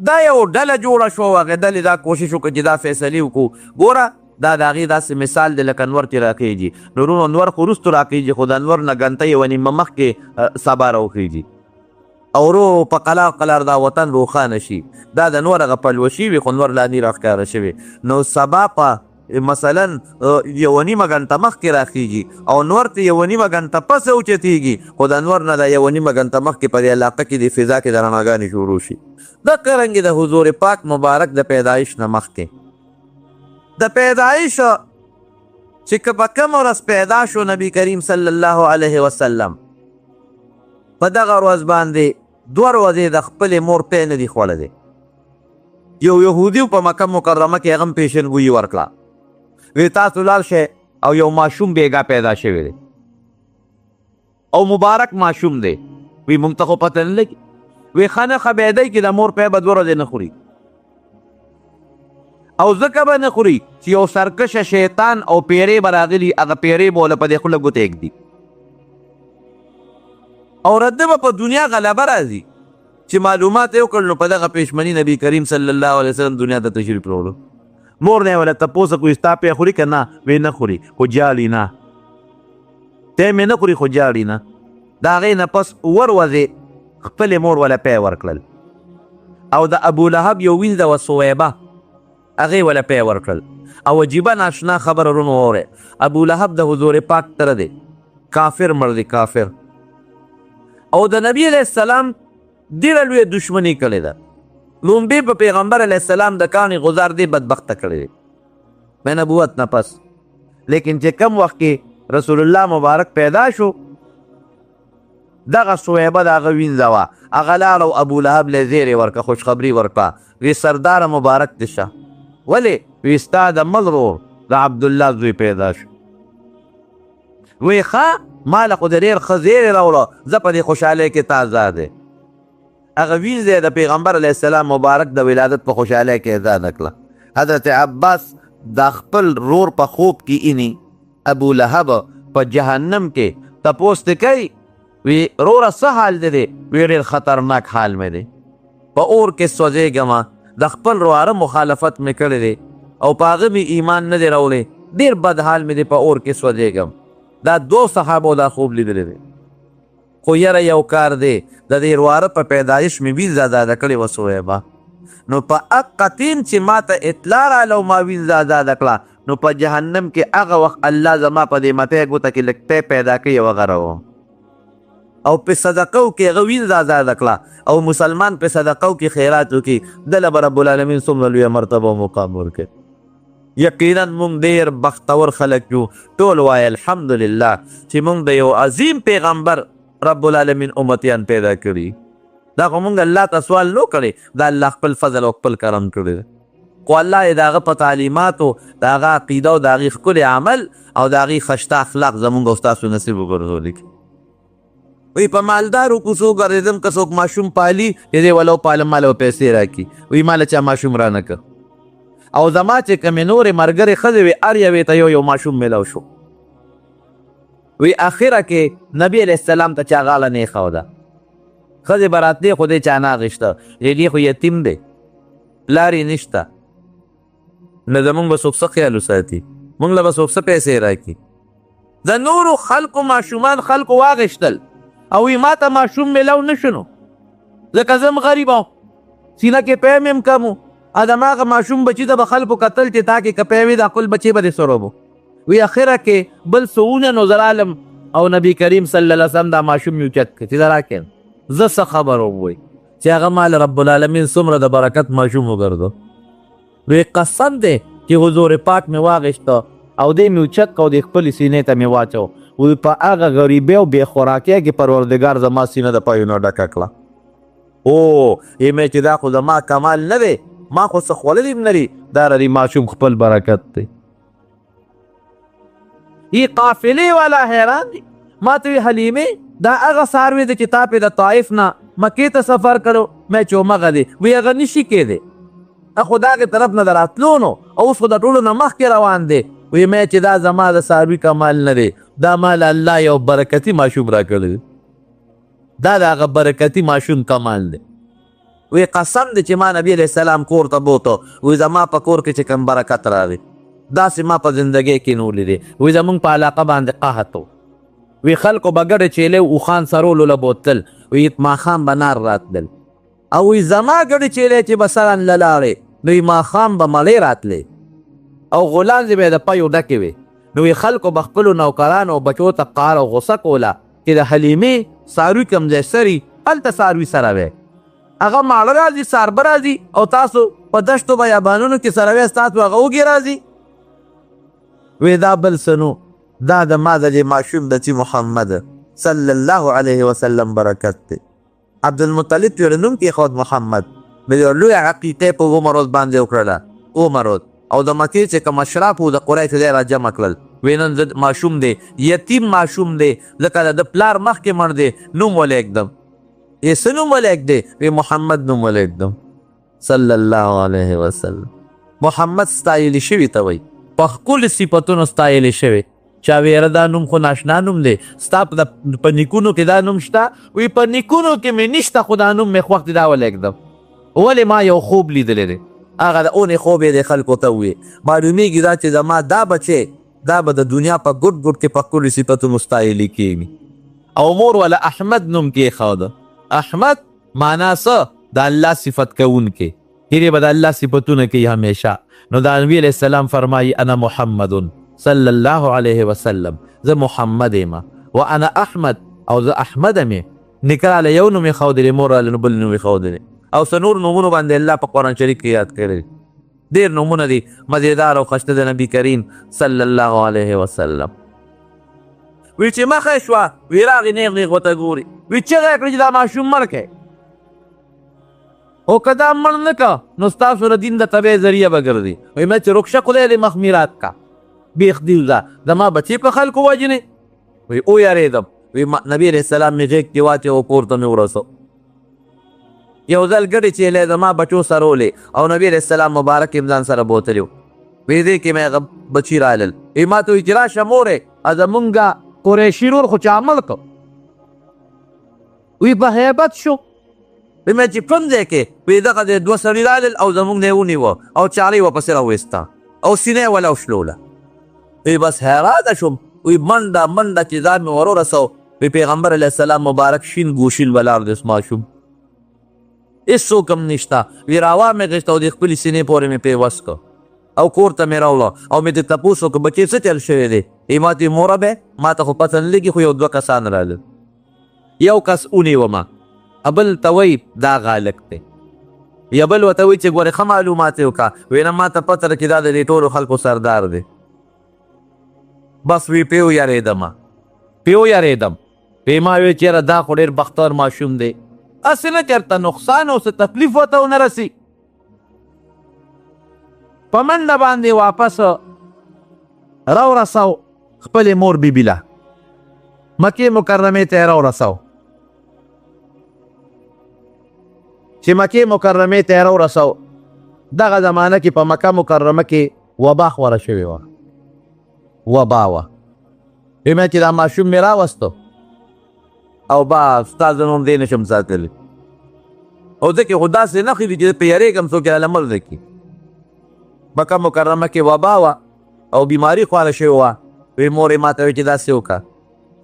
دا یو ډله جوړه شوه، هغې ډلې دا کوشش وکړه چې دا فیصلې وکړو. ګوره دا د هغې داسې مثال دی لکه انور چې راخېږي، نورونو انور خو وروستو راخېږي، خو د انور نه ګنته یوه نیمه مخکې سبا راوخېږي او ورو په قلار قلار دا وطن روښانه شي. دا د انور هغه پلوشي وي خو انور لا نه راښکاره شوې. نو سبا په مثلا یوه نیمه ګنټه مخکې راخیږي او انور ته یوه نیمه ګنټه پس اوچتېږي خو د انور نه دا یوه نیمه ګنټه مخکې په دې علاقه کې د فضا کې د رڼاګانې شروع شي. دقه رنګې د حضور پاک مبارک د پیدایش نه مخکې د پیدایش چې که په کومه ورځ پیدا شو نبی کریم صلی الله علیه وسلم په دغه ورځ باندې 2 ورځې د خپلې مور پی نه دي خوړلی. یو یهودي په مکه مکرمه کې هغه هم پیشنګویي ورکړه وی تاسو لاړ شئ او یو ماشوم بیګا پیدا شوی دی او مبارک ماشوم دی. وی موږ ته خو پته نه لګي. وی ښه نښه به دی چې د مور پی به 2 ورځې نه خوري او ځکه به نه خوري چې یو سرکشه شیطان او پیرې به راغلي هغه پیرې به له په دې خوله ګوتې ږدي او رده به په دنیا غلبه راځي چې معلومات یې وکړل نو په دغه پېشمني نبي کریم صلی الله علیه وسلم دنیا ته تشریف راوړو. مور نه یې وله تپوس وکړو ستا پی خوري که نه؟ وی نه خوري خو جاړي نه تی مې نه خوري خو جاړي نه. د هغې نه پس 2 ورځې خپلې مور وله پی ورکړل او د ابولهب یو وینځه وه صویبه هغې وله پی ورکړل او عجیبه ناشنا خبره ورونو واورئ. ابولهب د حضور پاک تره دی کافر مړ دی کافر او د نبی علیه السلام ډېره لویه دشمني کړې ده. لومبې په پیغمبر علیه السلام د کاڼي غزار دی بدبخته کړی دی د نبوت نه پس. لیکن چې کم وخت کې رسول الله مبارک پیدا شو دغه صویبه د هغه وینځه وه هغه لاړ او ابولهب له زیرې ورکړه خوشخبري ورکړه وی سرداره مبارک دې شه. ولې؟ وی ستا د مل ورور د عبدالله زوی پیدا شو. وی ښه ما له خو د ډېر ښه زیری راوړه زه په دې خوشحالۍ کې تا ازاد دی. هغه وینځه د پیغمبر علیه السلام مبارک د ولادت په خوشحالۍ کې ازاده کړه. حضرت عباس د خپل رور په خوب کې اینی ابولهب په جهنم کې تپوس ته کوي وی روره څه حال دی دی؟ وی ډېر خطرناک حال مې دی په اور کې سوځېږم د خپل رواره مخالفت مې کړی دی او په هغه مې ایمان نه دی راوړی ډېر بد حال مې دی په اور کې سوځېږم. دا 2 صحابو دا خوب لیدلی دی خو یره یو کار دی د دې رواره په پیدایش مې وینځه ازاده کړې وه صویبه نو په حقه ټیم چې ما ته اطلاع راله او ما وینځه ازاده کړه نو په جهنم کې هغه وخت الله زما په دې متی ګوته کې لږ پی پیدا کوي او هغه راو او په صدقو کې هغه وینځه ازاده کړه او مسلمان په صدقو کې خیرات وکړي دله به رب العالمین څومره لویه مرتبه او مقام ورکړي. یقینا مونږ ډېر بختور خلک یو ټول وایي الحمدلله چې مونږ د یو عظیم پیغمبر رب العالمین امتیان پیدا کړي. دا خو مونږ الله ته سوال نو کړی دا الله خپل فضل او خپل کرم کړی خو الله یې د هغه په تعلیماتو د هغه عقیده او د هغې ښکلې عمل او د هغې خشته اخلاق زمونږ او ستاسو نصیب وګرځولی. وی په مالدارو کوڅو ګرځېدم که څوک ماشوم پالي دې ولو پالم ماله پیسې راکړي وی ماله چا ماشوم رانه که او زما چې کومې نورې ملګرې ښځې وې هر یوې ته یو ماشوم میلاو شو. وی اخره کې نبی علیه السلام ته چا غاړه نه ایښوده ښځې به راتلې خو دی چا نه اخېسته دې خو یتیم دی لارې نشته نه زمونږ به څوک څه خیال وساتي مونږ له به څوک څه پیسې راکړي. د نورو خلکو ماشومان خلکو واغېشتل او وی ما ته ماشوم میلاو نه شنو ځکه زه هم غریب وم سینه کې پی مې هم کم و ادم هغه ماشوم بچي ته به خلکو کتل چې تا کې که پی وي دا خپل بچې به دې سره وو. وی اخره کې بل څه وننو زه رالم او نبي کریم صلی الله علیه وسلم دا ماشوم یې اوچت کړ چې زه راکړم زه څه خبر وم چې هغه مال رب العالمین څومره د برکت ماشوم وګرځو. وی قسم دی چې حضور پاک مې واغېسته او دې مې اوچت کړ او د خپلې سینې ته مې واچو وی په هغه غریبۍ او بې خوراکۍ کې پروردګار زما سینه د پایونو ډکه کړه. او یې مې چې دا خو زما کمال نه دی ما خو څه خوړلي هم نه دي دا ري ماشوم خپل برکت دی. ای قافلې والا حیران دي ما ته وی حلیمې دا هغه څاروی دی چې تا پې د طایف نه مکې ته سفر کړو مې چې همغه دی وی هغه نشي کېدی خو د هغې طرف نه د راتلو نو اوس خو د ټولو نه مخکې روان دی وی مې چې دا زما د څاروي کمال نه دی دا مال الله یو برکتي ماشوم راکړی دی دا د هغه برکتي ماشوم کمال دی. وی قسم دی چې ما نبی علیه السلام کور ته بوته وی زما په کور کې چې کوم برکت راغی داسې ما په زندګۍ کې نه ولیدې. وی زمونږ په علاقه باندې قحط و وی خلکو به ګډې چیلې اوښان سرولو له بوتل وی ماښام به نار راتلل او وی زما ګډې چیلې چې به سرن له لاړې نو وی ماښام به مړې راتلې او غولانځې به یې د پیو ډکې وې. نو یې خلکو به خپلو نوکرانو او بچو ته قهر او غصه کوله چې د حلیمې څاروي کوم ځای سري هلته څاروي سره وی. هغه ماړه راځي څاربه راځي او تاسو په دشتو بیابانونو کې سروی ستاسو هغه وږي راځي. وی دا بل څه نو دا د ما د دې ماشوم د چې محمد صلی الله علیه وسلم برکت دی. عبدالمطلب ته یې نوم کېښود محمد. بیا یې لویه عقیقه په عمر باندې وکړله. عمر او د مکې چې کوم اشراف وو د قریشو دی را جمع کړل. وی نن زه ماشوم دی یتیم ماشوم دی ځکه د پلار مخکې مړ دی نوم ولې ایږدم. یې څه نوم ولې ایږدی؟ وی محمد نوم ولې ایږدم صلی الله علیه وسلم. محمد ستایلی شوي ته وایي په ښکلو صفتونو ستایلی شوی. چا ویره دا نوم خو ناشنا نوم دی ستا په نیکونو کې دا نوم شته؟ وی په نیکونو کې مې نشته خو دا نوم مې خوښ دی دا ولې ایږدم. ولې ما یو خوب لیدلی دی هغه د اونې خوب یې د خلکو ته ووایي. معلومیږي دا چې زما دا بچی دا به د دنیا په ګوټ ګوټ کې په ښکلو صفتونو ستایلی کېږي. او مور وله احمد نوم کېښوده. احمد معنا څه؟ د الله صفت کوونکی. هیرې به د الله صفتونه کوي همیشه. نو د نبي علیه السلام فرمایي انا محمد صلی الله علیه وسلم زه محمد یم وانا احمد او زه احمد یم. نیکه راله یو نوم یې ښودلی مور راله بل نوم یې ښودلی او څه نور نومونو باندې الله په قرآن شریف کې یاد کړی. ډېر نومونه دي مزیدار او ښایسته د نبي کریم صلی الله علیه وسلم. وی چې مخه یې شوه وی راغې نیغ نیغ ورته ګوري. وی چغه یې کړه چې دا ماشوم مړ کړی او که دا مړ نه که نو ستاسو د دین د تبع ذریعه به ګرځي. وی مې چې رخصه خدای دې مخمیرات کا بیخ دیوزه زما بچې په خلکو وجنې. وی او یارېدم. وی نبي علیه السلام مې غېږ کې واچو او کور ته مې ورسو. یو ځل ګډې چیلې زما بچو سره ولې او نبي علیه السلام مبارک یې ځان سره بوتلی و. وی دې کې مې بچي رالل. وی ما ته وی چې راشه مورې زمونږ قریشي رور خو چې عمل کو. وی په هیبت شو. وی مې چې کوم ځای کې وی دغه د دوه سړي رالل او زمونږ نه یې ونیوه او چاړه یې ورپسې راویسته او سینه یې وله وشلوله. وی بس حیرانه شوم. وی منډه منډه چې ځان مې ور ورسو. وی پیغمبر علیه السلام مبارک شین ګوشین ولاړ دی ماشوم هېڅوک هم نشته. وی راوا مې غېږته او د خپلې سینې پورې مې پیوست کړ او کور ته مې راوړه او مې ترې تپوس وکړ بچې څه چل شوی دی؟ ای ما ته موره به ما ته خو پته نه لګي خو یو دوه کسان رالل. یو کس ونیومه بل ته وایي دا غالک دی. یا بل ورته وایي چې ګورې ښه معلومات یې وکړه. وی نه ما ته پته ده چې دا د دې ټولو خلکو سردار دی. بس وی پې ویارېدمه پې ویارېدم. پې ما وی چېره دا خو ډېر بختور ماشوم دی هسې نه چېرته نقصان او څه تکلیف ورته ونه رسي. په منډه باندې واپس راورسو خپلې مور بیبي له مکې مکرمې ته یې راورسو. چې مکې مکرمې ته یې راورسو دغه زمانه کې په مکه مکرمه کې وبا خوره شوې وه. وبا وه. وی مې چې دا ماشوم مې راوستو او با ستا زه نوم دی نشم ساتلی او ځکه خو داسې نښې دي چې په یارېږم څوک یې راله مړ نه کړي. مکه مکرمه کې وبا وه او بیماري خواره شوې وه. وی مور یې ما ته وی چې داسې وکړه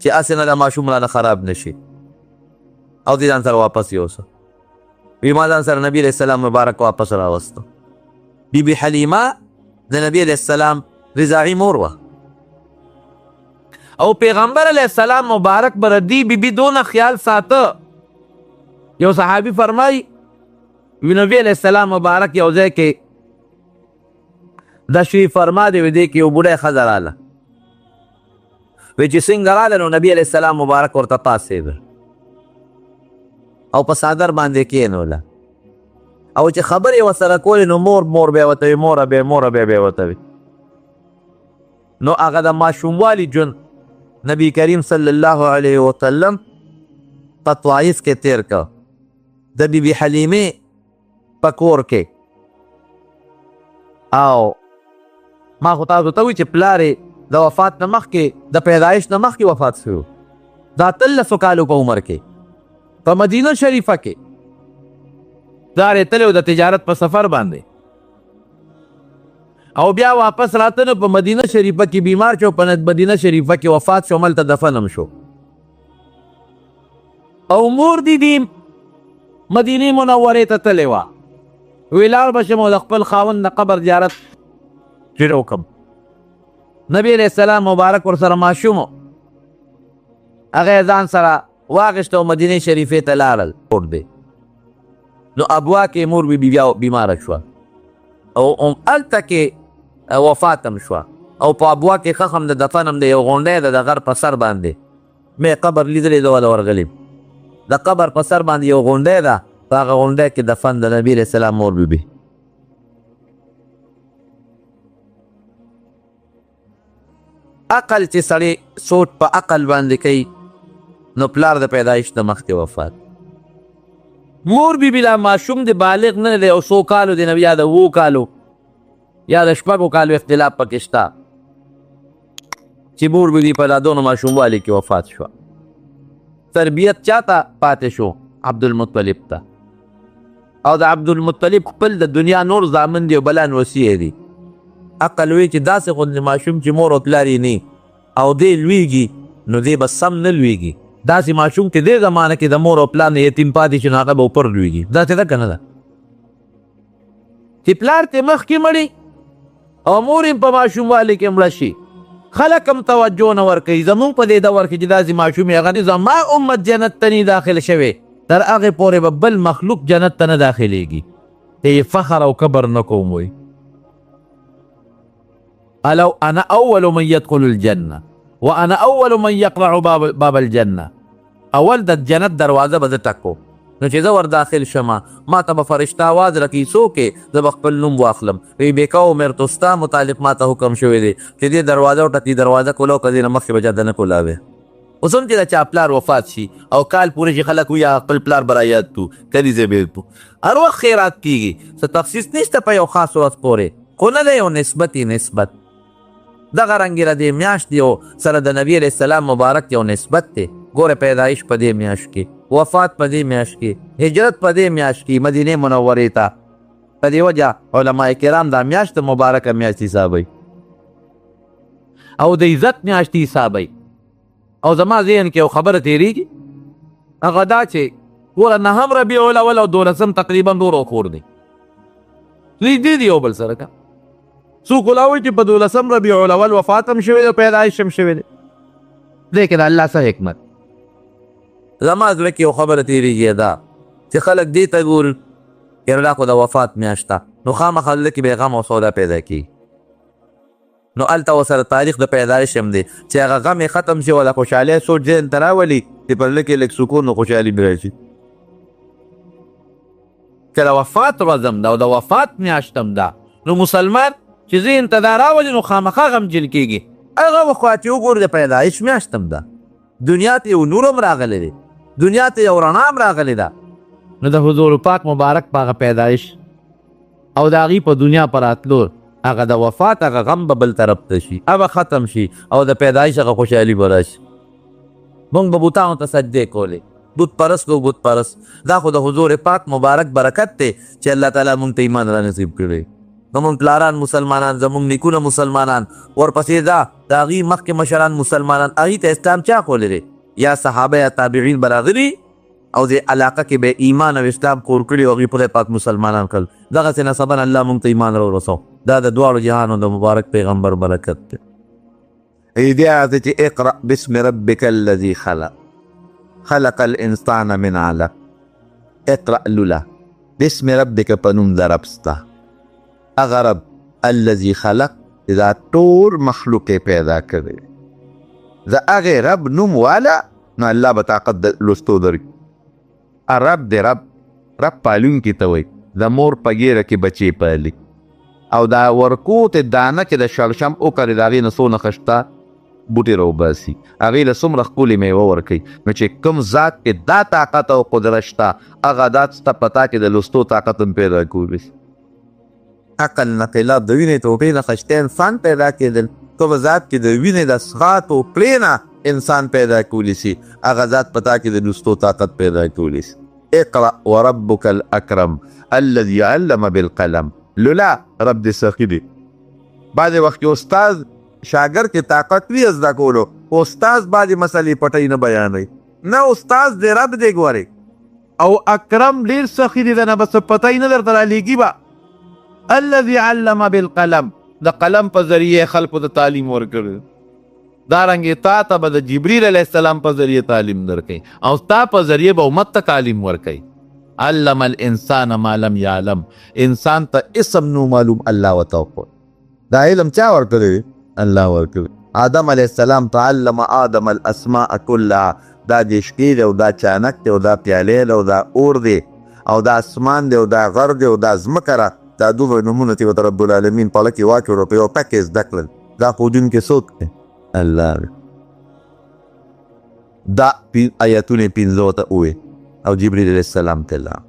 چې هسې نه دا ماشوم رانه خراب نه شي او دې ځان سره واپس یوسه. وی ما ځان سره نبي علیه السلام مبارک واپس راوستو. بیبي حلیمه د نبي علیه السلام رضاعي مور وه او پیغمبر علیه السلام مبارک به د دې بیبي دونه خیال ساته. یو صحابي فرمایي وی نبي علیه السلام مبارک یو ځای کې دا شریف فرما دی وی دې کې یو بوډی ښځه راله. وی چې څنګه راله نو نبي علیه السلام مبارک ورته پاڅېده او په څادر باندې کېنوله او چې خبرې ورسره کولې نو مور بیا ورته وي موره بیا ورته وي. نو هغه د ماشوموالي ژوند نبی کریم صلی الله علیه وسلم په طائف کې تیر که د بیبي حلیمې په کور کې. او ما خو تاسو ته وایي چې پلار یې د وفات نه مخکې د پیدایش نه مخکې وفات شوی د 13 کالو په عمر کې په مدینه شریفه کې. دا رېتلی د تجارت په سفر باندې او بیا واپس راته نو په مدینه شریفه کې بیمار شو. په مدینه شریفه کې وفات شو ملته دفنم شو او مور دې مدینې منورې ته تللې وه. وی لاړ به شم او د خپل خاوند د قبر زیارت شروع کم. نبی علیہ السلام مبارک ور سره ماشوم هغه ځان سره واغشته او مدینه شریفې ته لاړل. نو ابوا کې مور بی بیا بیماره شوه او هلته کې وفات هم شوه او په ابوا کې ښخ هم د دفن هم د یو غونډی ده د غر په سر باندې مې قبر لیدلی ده وله ورغلیم. د قبر په سر باندې یو غونډی ده په هغه غونډی کې دفن د نبي علیه السلام مور بی بي. عقل چې سړی سوچ په عقل باندې کوي نو پلار د پیدایش د مخکې وفات. مور بی بی لا ماشوم د بالغ نه دی او 100 کالو دی نو یا د 20 کالو یا د 6 کالو اختلاف پکې شته چې مور بی بی په دونو ماشوموالي کې وفات شوه. تربیت چاته پاتې شو؟ عبدالمطلب ته. او د عبدالمطلب خپل د دنیا نور زامن دی او بلان وصیې دي. عقل وی چې داسې غوندې ماشوم چې مور او پلار یې نه او دی لویږي نو دی به سم نه لویږي. داسې ماشوم چې دې زمانه کې د مور او پلار نه یتیم پاتې شي نو هغه به اوپر لویږي. داسې ده که نه ده چې پلار ترې مخکې مړي او مور یې په ماشوموالي کې مړه شي خلک هم توجه نه ورکوي. زمونږ په دې دور کې چې داسې ماشوم یې هغه نه زما امت جنت ته نه داخل شوی تر هغې پورې به بل مخلوق جنت ته نه داخلېږي. ته یې فخر او کبر نه کوم وی الو انا اول من يدخل الجنه وانا اول من يقرع باب الجنه. اول د جنت دروازه به زه ټکو نو چې زه ور داخل شمه ما ته به فرشته آواز رکوي څوک زه به خپل نوم واخلم وی بیکا عمر تو ستا متعلق ما ته حکم شوی دی چې دې دروازه وټکي دروازه کولو که دې نه مخکې به چاته نه کولاوې. اوس هم چې د چا پلار وفات شي او کال پورې چې خلک وي خپل پلار به رایاد کړو کلي ځای به کړو هر وخت خیرات کېږي څه تخصیص نشته په یو خاص ورځ پورې خو نه دی یو نسبت دغه رنګې د دې میاشت یو سره د نبي علیه السلام مبارک یو نسبت دی. ګوره پیدایش په دې میاشت کې وفات په دې میاشت کې هجرت په دې میاشت کې مدینې منورې ته په دې وجه علما کرام دا میاشت مبارکه میاشت حسابوي او د عزت میاشت حسابوي. او زما ذهن کې یو خبره تېرېږي هغه دا چې ګوره 9 ربیع الاول او 12 تقریبا ورور او خور دی دوی دی یو بل سره که څوک ولاوي چې په 12 ربیع الاول وفات هم شوی دی پیدایش هم شوی دی. دی کې د الله څه حکمت. زما زړه کې یو خبره تېرېږي دا چې خلک دې ته ګوري یاره دا خو د وفات میاشت ده نو خامخا زړه کې بې غم او سودا پیدا کېږي. نو هلته ورسره تاریخ د پیدایش هم دی چې هغه غم یې ختم شي ولا خوشحالۍ سوچ ذهن ته راولي چې په زړه کې لږ سکون او خوشحالي به راشي. که د وفات ورځ هم ده او د وفات میاشت هم ده نو مسلمان چې ذهن ته دا راولي نو خامخا غمجن کېږي. هغه وخت چې وګوري د پیدایش میاشت هم ده دنیا ته یو نور هم راغلی دی دنیا ته یو رڼا هم راغلی ده نو د حضور پاک مبارک په هغه پیدایش او د هغې په دنیا په راتلو هغه د وفات هغه غم به بل طرف ته شي هغه ختم شي او د پیدایش هغه خوشحالي به راشي. موږ به بوتانو ته سجدې کولې بت پرست و بت پرست دا خو د حضور پاک مبارک برکت دی چې الله تعالی موږ ته ایمان را نصیب کړی. زمونږ پلاران مسلمانان زمونږ نیکونه مسلمانان ورپسې دا د هغې مخکې مشران مسلمانان هغې ته اسلام چا ښولی دی یا صحابه یا تابعین به راغلي او دې علاقه کې به ایمان او اسلام خور کړي او هغې خدای پاک مسلمانان کړل. دغسې نسبا الله موږ ته ایمان راورسو. دا د دواړو جهانو د مبارک پیغمبر برکت دی. دې آیات چې اقرأ بسم ربک الذي خلق الانسان من علق. اقرأ لولا بسم ربک په نوم د رب ستا هغه رب الذي خلق دا ټول مخلوق پیدا کړی د هغې رب نوم والا نو الله به طاقت د لوستو درکړي. رب دی رب پالونکي ته وایي د مور په ګیره کې بچې پالي او دا ورکوت دانه چې د شړشم وکړې د هغې نه څونه ښه شته بوټې راوباسي هغې له څومره ښکلې میوه ورکوي. نو چې کوم ذات کې دا طاقت او قدرت شته هغه ذات سته پتا کې د لوستو طاقت هم پیدا کولی. عقل نقلات د وینې توپې نه خشته انسان پیدا کېدل کوم ذات کې د وینې د څښاتو پرې نه انسان پیدا کولی سي هغه ذات پتا کې د لوستو طاقت پیدا کولی سي. اقرأ وربک الاکرم الذي علم بالقلم. لولا رب دې سخي دی. بعضې وخت کې استاد شاګرد کې طاقت وي زده کولو استاد بعضې مسلې پټۍ نه بیانوي نه استاد دې رب دې ګوري او اکرم ډېر سخي دی د نه بس پټۍ نه درته رالیږي به الذي علم بالقلم د قلم په ذریعه خلکو ته تعلیم ورکړي. دارنګې تا ته به د جبریل علیه السلام په ذریعه تعلیم درکړي او تا په ذریعه به امت ته تعلیم ورکړي. علم الانسان ما لم يعلم، انسان ته اسم نو معلوم الله ورته وکړ. دا علم چا ورکړی؟ الله ورکړی. آدم علیه السلام تعلم آدم الاسماء كلها. دا دشکی دی او دا چانک دی او دا پیالی دی او دا اور دی او دا اسمان دی او دا غر دی او دا ځمکه را، دا دومره نومونه چې ورته رب العالمین په لکې واچوړه په یو ټک یې زده کړل. دا ښودونکی څوک دی؟ الله دی. دا آیتونه پنځه ورته ووې او جبریل علیه السلام ته لاړ.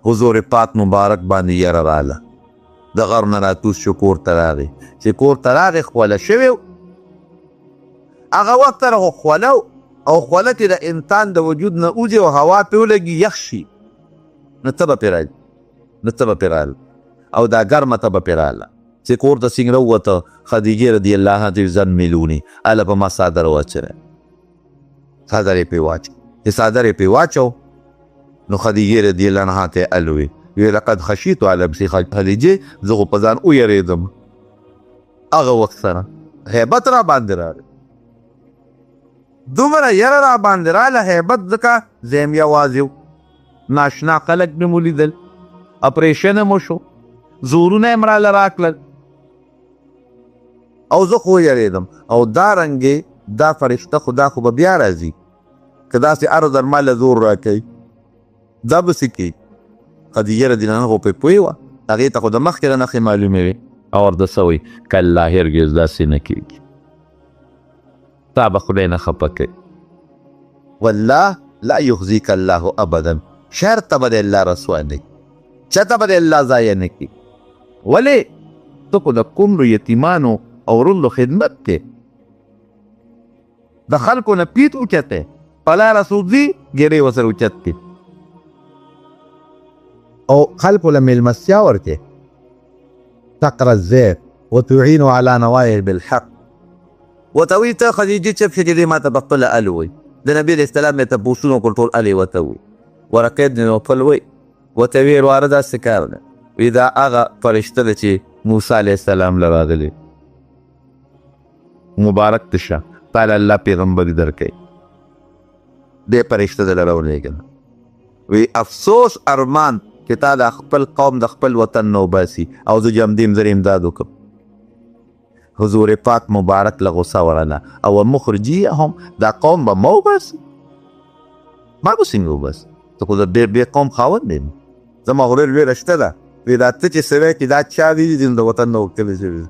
حضور پاک مبارک باندې یره راله، د غر نه راکوز شو، کور ته راغی. چې کور ته راغی خوله شوی و. هغه وخت سره خو خوله او خوله چې د انسان د وجود نه وځي او هوا پرې ولګي یخ شي، نو ته به پرې راځي، نو ته به پرې راغله او دا ګرمه ته به پرې راغله. چې کور ته څنګه راووته، خدیجې رضي الله عنها ځان میلونی هله په ما څادر واچوی، څادر یې پرې واچو. چې څادر یې پرې واچو نو خدیجې رضي الله عنها ته الوی وی لقد خشیت علی نفسی، خدیجې زه خو په ځان ویرېدم. هغه وخت سره هیبت را باندې راغی، دومره یره را باندې راله هیبت، ځکه زه یم یوازې و، ناشنا خلک مې ولیدل، اپریشن مو شو، زورونه یې مراله راکړل او زه خو ویرېدم. او دارنګې دا فرشته خدا خو به بیا راځي که داسې هر ځل ما له زور راکوي، دا به څه کوي؟ خدیجه رضي الله عنها خو پرې پوهې وه، هغې ته خو د مخکې نه نښې معلومې وې او ورته څه وایي؟ کله هرګز داسې نه کېږي، تا به خدای نه خفه کوي. والله لا یخزیک الله ابدا، شرطه به د الله رسوا نه کړي، چاته به د الله ضایع نه کړي. ولې؟ ته خو د کومرو یتیمانو او ورونو خدمت کې د خلکو نه پیت اوچتی، په لاره څوک ځي ګیرې ورسره اوچت کړي او خلکو له مېلمستیا ورکړي. تقرا الزيت وتعين على نوائل بالحق. ورته وایي ته خدیجې چپ شه چې دې ما ته په خپله ال ووایي. د نبي علیه السلام یې تپوسونه وکړل، ټول ال یې ورته ووایي. ورقې بن نوفل وایي ورته ویې واره داسې کار دی، وایي دا هغه فرشته ده چې موسی علیه السلام له راغلی، مبارک ته شه، تا له الله پیغمبري درکوي، دې فرشته دله راولېږله. وایي افسوس ارمان چې تا د خپل قوم د خپل وطن نه وباسي او زه جمدیم زر امداد وکړم. حضور پاک مبارک له غصه ورله او مخرجیهم، دا قوم به ما وباسي؟ ما به څنګه وباسي؟ ته خو د ډېر قوم خاوند دی، زما غرور ویره شته ده. وایي دا ته چې سوی چې دا چا ویلي دي نو د وطن نه وکړلی شوي دي،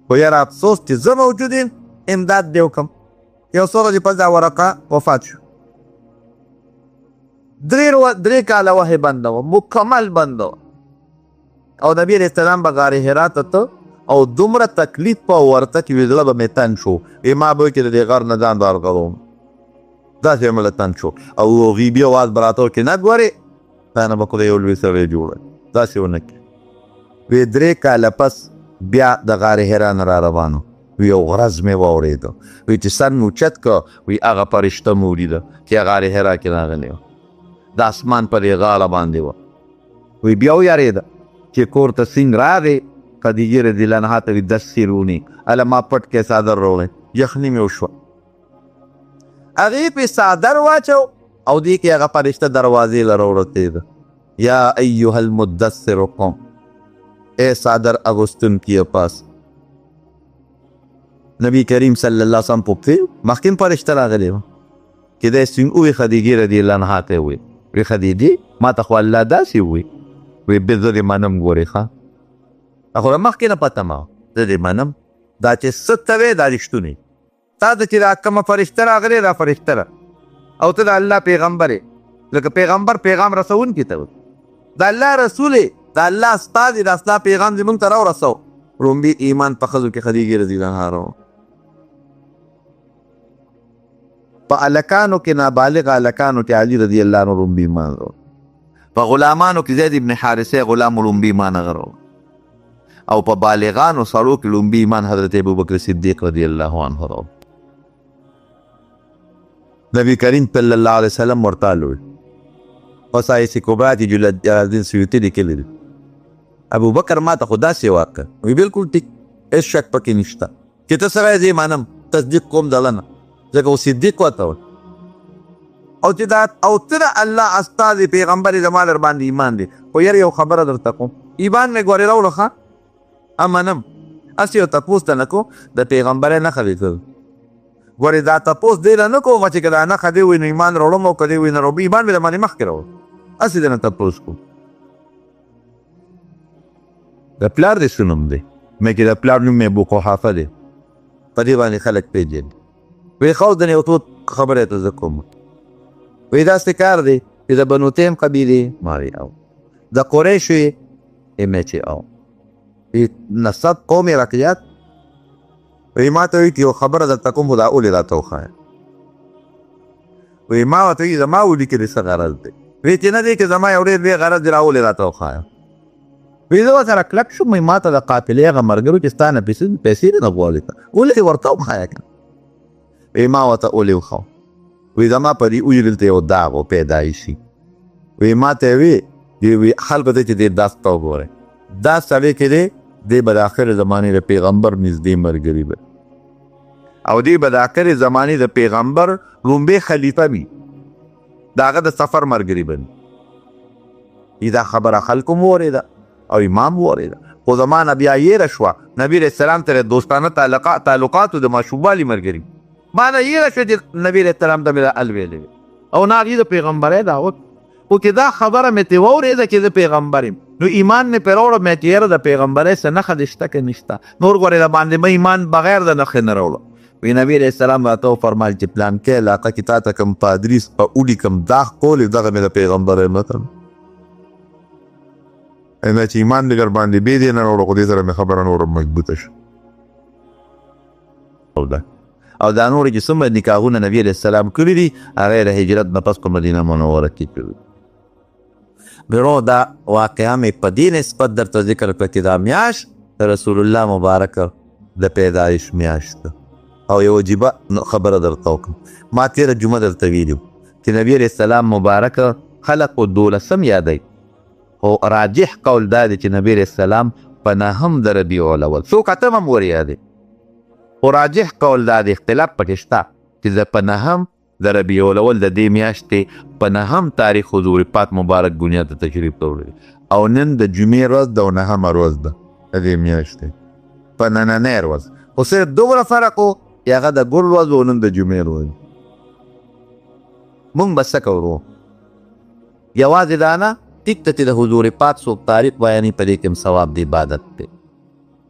خو یاره افسوس چې زه موجود یم امداد دې وکړم. یو څو ورځې پس دا ورقه وفات شو. درې کاله وحی بنده وه، مکمل بنده وه، او نبي علیه السلام به غار حرا ته ته او دومره تکلیف په ورته چې وي زړه به مې تنګ شو. ما به وایي چې د دې غر نه ځان راغلم، داسې به مې له تنګ شو او غیبي اواز به راته وکړي نه ګورې تا نه به خدای یو لوی سړی جوړوي، داسې ونه کړي. وی 3 کاله پس بیا د غار حرا نه را روانو، وی یو غرض مې واورېده، وی چې سر مې اوچت کړه، وی هغه فرشته مې ولیده چې غار حرا کې راغلی وه، د اسمان په دې غاړه باندې وه. وی بیا ویارېده چې کور ته سیند راغی، خدیجې رضي الله عنها ته وی دسروني، هله ما پټ کې څادر راوړی، یخني مې وشوه. هغې پې څادر واچو او دې کې هغه فرشته دروازې له راوړتېده، یا ایها المدثر قم، ای څادر اغوستونکیه پاس. نبی کریم صلی الله علیه وسلم پوښتې مخکې فرشته راغلی وه چې دی سپین ووایي خدیجې رضي الله عنها ته یې ووایي، وی خدیجې ما ته خو الله داسې ووایي، وی بیا زه دې منم ګورې ښه، خو له مخکې نه پته ما زه دې منم، دا چې څه ته وې دا رښتونی، تا ته چې دا کومه فرشته راغلې دا فرشته ده او ته د الله پیغمبر یې، لکه پیغمبر پیغام رسونکي ته د الله رسول یې، د الله استاد یې، د الله پیغام زموږ ته راورسو. رومبي ایمان په ښځو کې خدیجې رضي الله عنها راوړ. په هلکانو کې نابالغ هلکانو کې علي رضي الله عنه رومبي ایمان راوړ، په غلامانو کې زید ابن حارثه غلام رومبي ایمان هغه راوړ، او په بالغانو سړو کې لومبي ایمان حضرت ابوبکر صدیق رضي الله عنه راوړ. نبی کریم صلی الله علیه وسلم ورته وویل، وصایص کبرا چې جلال الدین سیوطي لیکلي دي، ابو بکر ما ته خو داسې واکه وی بالکل ټیک هېڅ شک پکې نشته چې ته سړی زه منم تصدیق کوم دلنه ځکه و صدیق ورته وایي او چې دا او ته د الله استازي پیغمبر یې زما در باندې ایمان دی خو یار یو خبره درته کوم ایمان مې ګورې راوړه ښه منم هسې یو تپوس ته نه کو د پیغمبر یې نښه دې کړ ګورې دا تپوس دی نه کوم چې که دا نښه دې وي نو ایمان راوړم او که دې وي نه راوړم ایمان مې د باندې مخکې راوړم هسې دې نه تپوس کوم د پلار دې څه نوم دی مې کې د پلار نوم مې ابو قحافه دی په دې باندې خلک پېژني وی ښه د یو څو خبرې ته زه کوم وی داسې کار دی چې د بنو تیم قبیلې ماری او د قریشو یې مې چې او نسب قوم رقیات وی ما ته وایي چې یو خبره درته کوم خو دا اولې راته وښایه وی ما ورته وایي زما ولیکلې څه غرض دی وی چې نه دی چې زما یو ډېر لوی غرض دی را اولې راته وښایه وی زه ورسره کلک شوم ما ته د قافلې هغه ملګرو چې ستا نه پیسې دې نه غواړي ته اولې دې ورته وښایه که وی ما ورته اولې وښو وی زما په دې اوجې دلته یو داغ و پیدایشي وی ما ته یې وی خلکو ته چې دې داس ته وګورئ دا سړی کې دی دی به د آخر زمانې د پیغمبر نږدې ملګري به او دی به د آخر زمانې د پیغمبر لومبی خلیفه وي د هغه د سفر ملګري به دا خبره خلکو م واورېده او امام واورېده خو زما نه بیا یېره شوه نبي علیه السلام ته دوستانه تعلقاتو د ماشوموالي ملګري ما نه یېره شوه چې نبي علیه السلام ته مې دا ال ویلی او نه هغې د پیغمبرۍ دعوت خو چې دا خبره مې ترې واورېده چې زه پیغمبر یم نو ایمان مې پرې راوړه مې چې یاره د پیغمبرۍ څه نښه دې شته که نشته نور ګورې د باندې مې ایمان بغیر د نښې نه راوړه وی نبي علیه السلام راته وفرمایل چې پلانکۍ علاقه کې تا ته کوم پادري ولیکم دا کولې دغه مې د پیغمبرۍ متن دا چې ایمان دې در باندې بې دې نه راوړه خو دې سره مې خبره نوره مضبوطه شوه او دا نور چې څومره نکاحونه نبي علیه السلام کړي دي هغه یې د هجرت نه پس په مدینه منوره کې کړي برو دا واقعه مې په دې نسبت درته ذکر کړه چې دا میاشت د رسول الله مبارک د پیدایش میاشت ده او یو عجیبه خبره درته وکړم ما تېره جمعه درته ویلي چې نبي علیه السلام مبارک خلق و 12 یادوي خو راجح قول دا دی چې نبي علیه السلام په 9 د ربیع الاول څوک 8 هم ورې خو راجح قول دا دی اختلاف پکې شته چې زه په 9 د ربیع الاول د دې میاشتې په 9 تاریخ حضور پاک مبارک دنیا ته تشریف راوړی او نن د جمعې ورځ ده او 9مه ورځ ده د دې میاشتې په نننۍ ورځ خو صرف دومره فرق و چې هغه د ګل ورځ او نن د جمعې ورځ مونږ به څه کوو یوازې دا نه ټیک ته چې د حضور پاک څوک تاریخ بیانې په دې کې هم ثواب د عبادت دی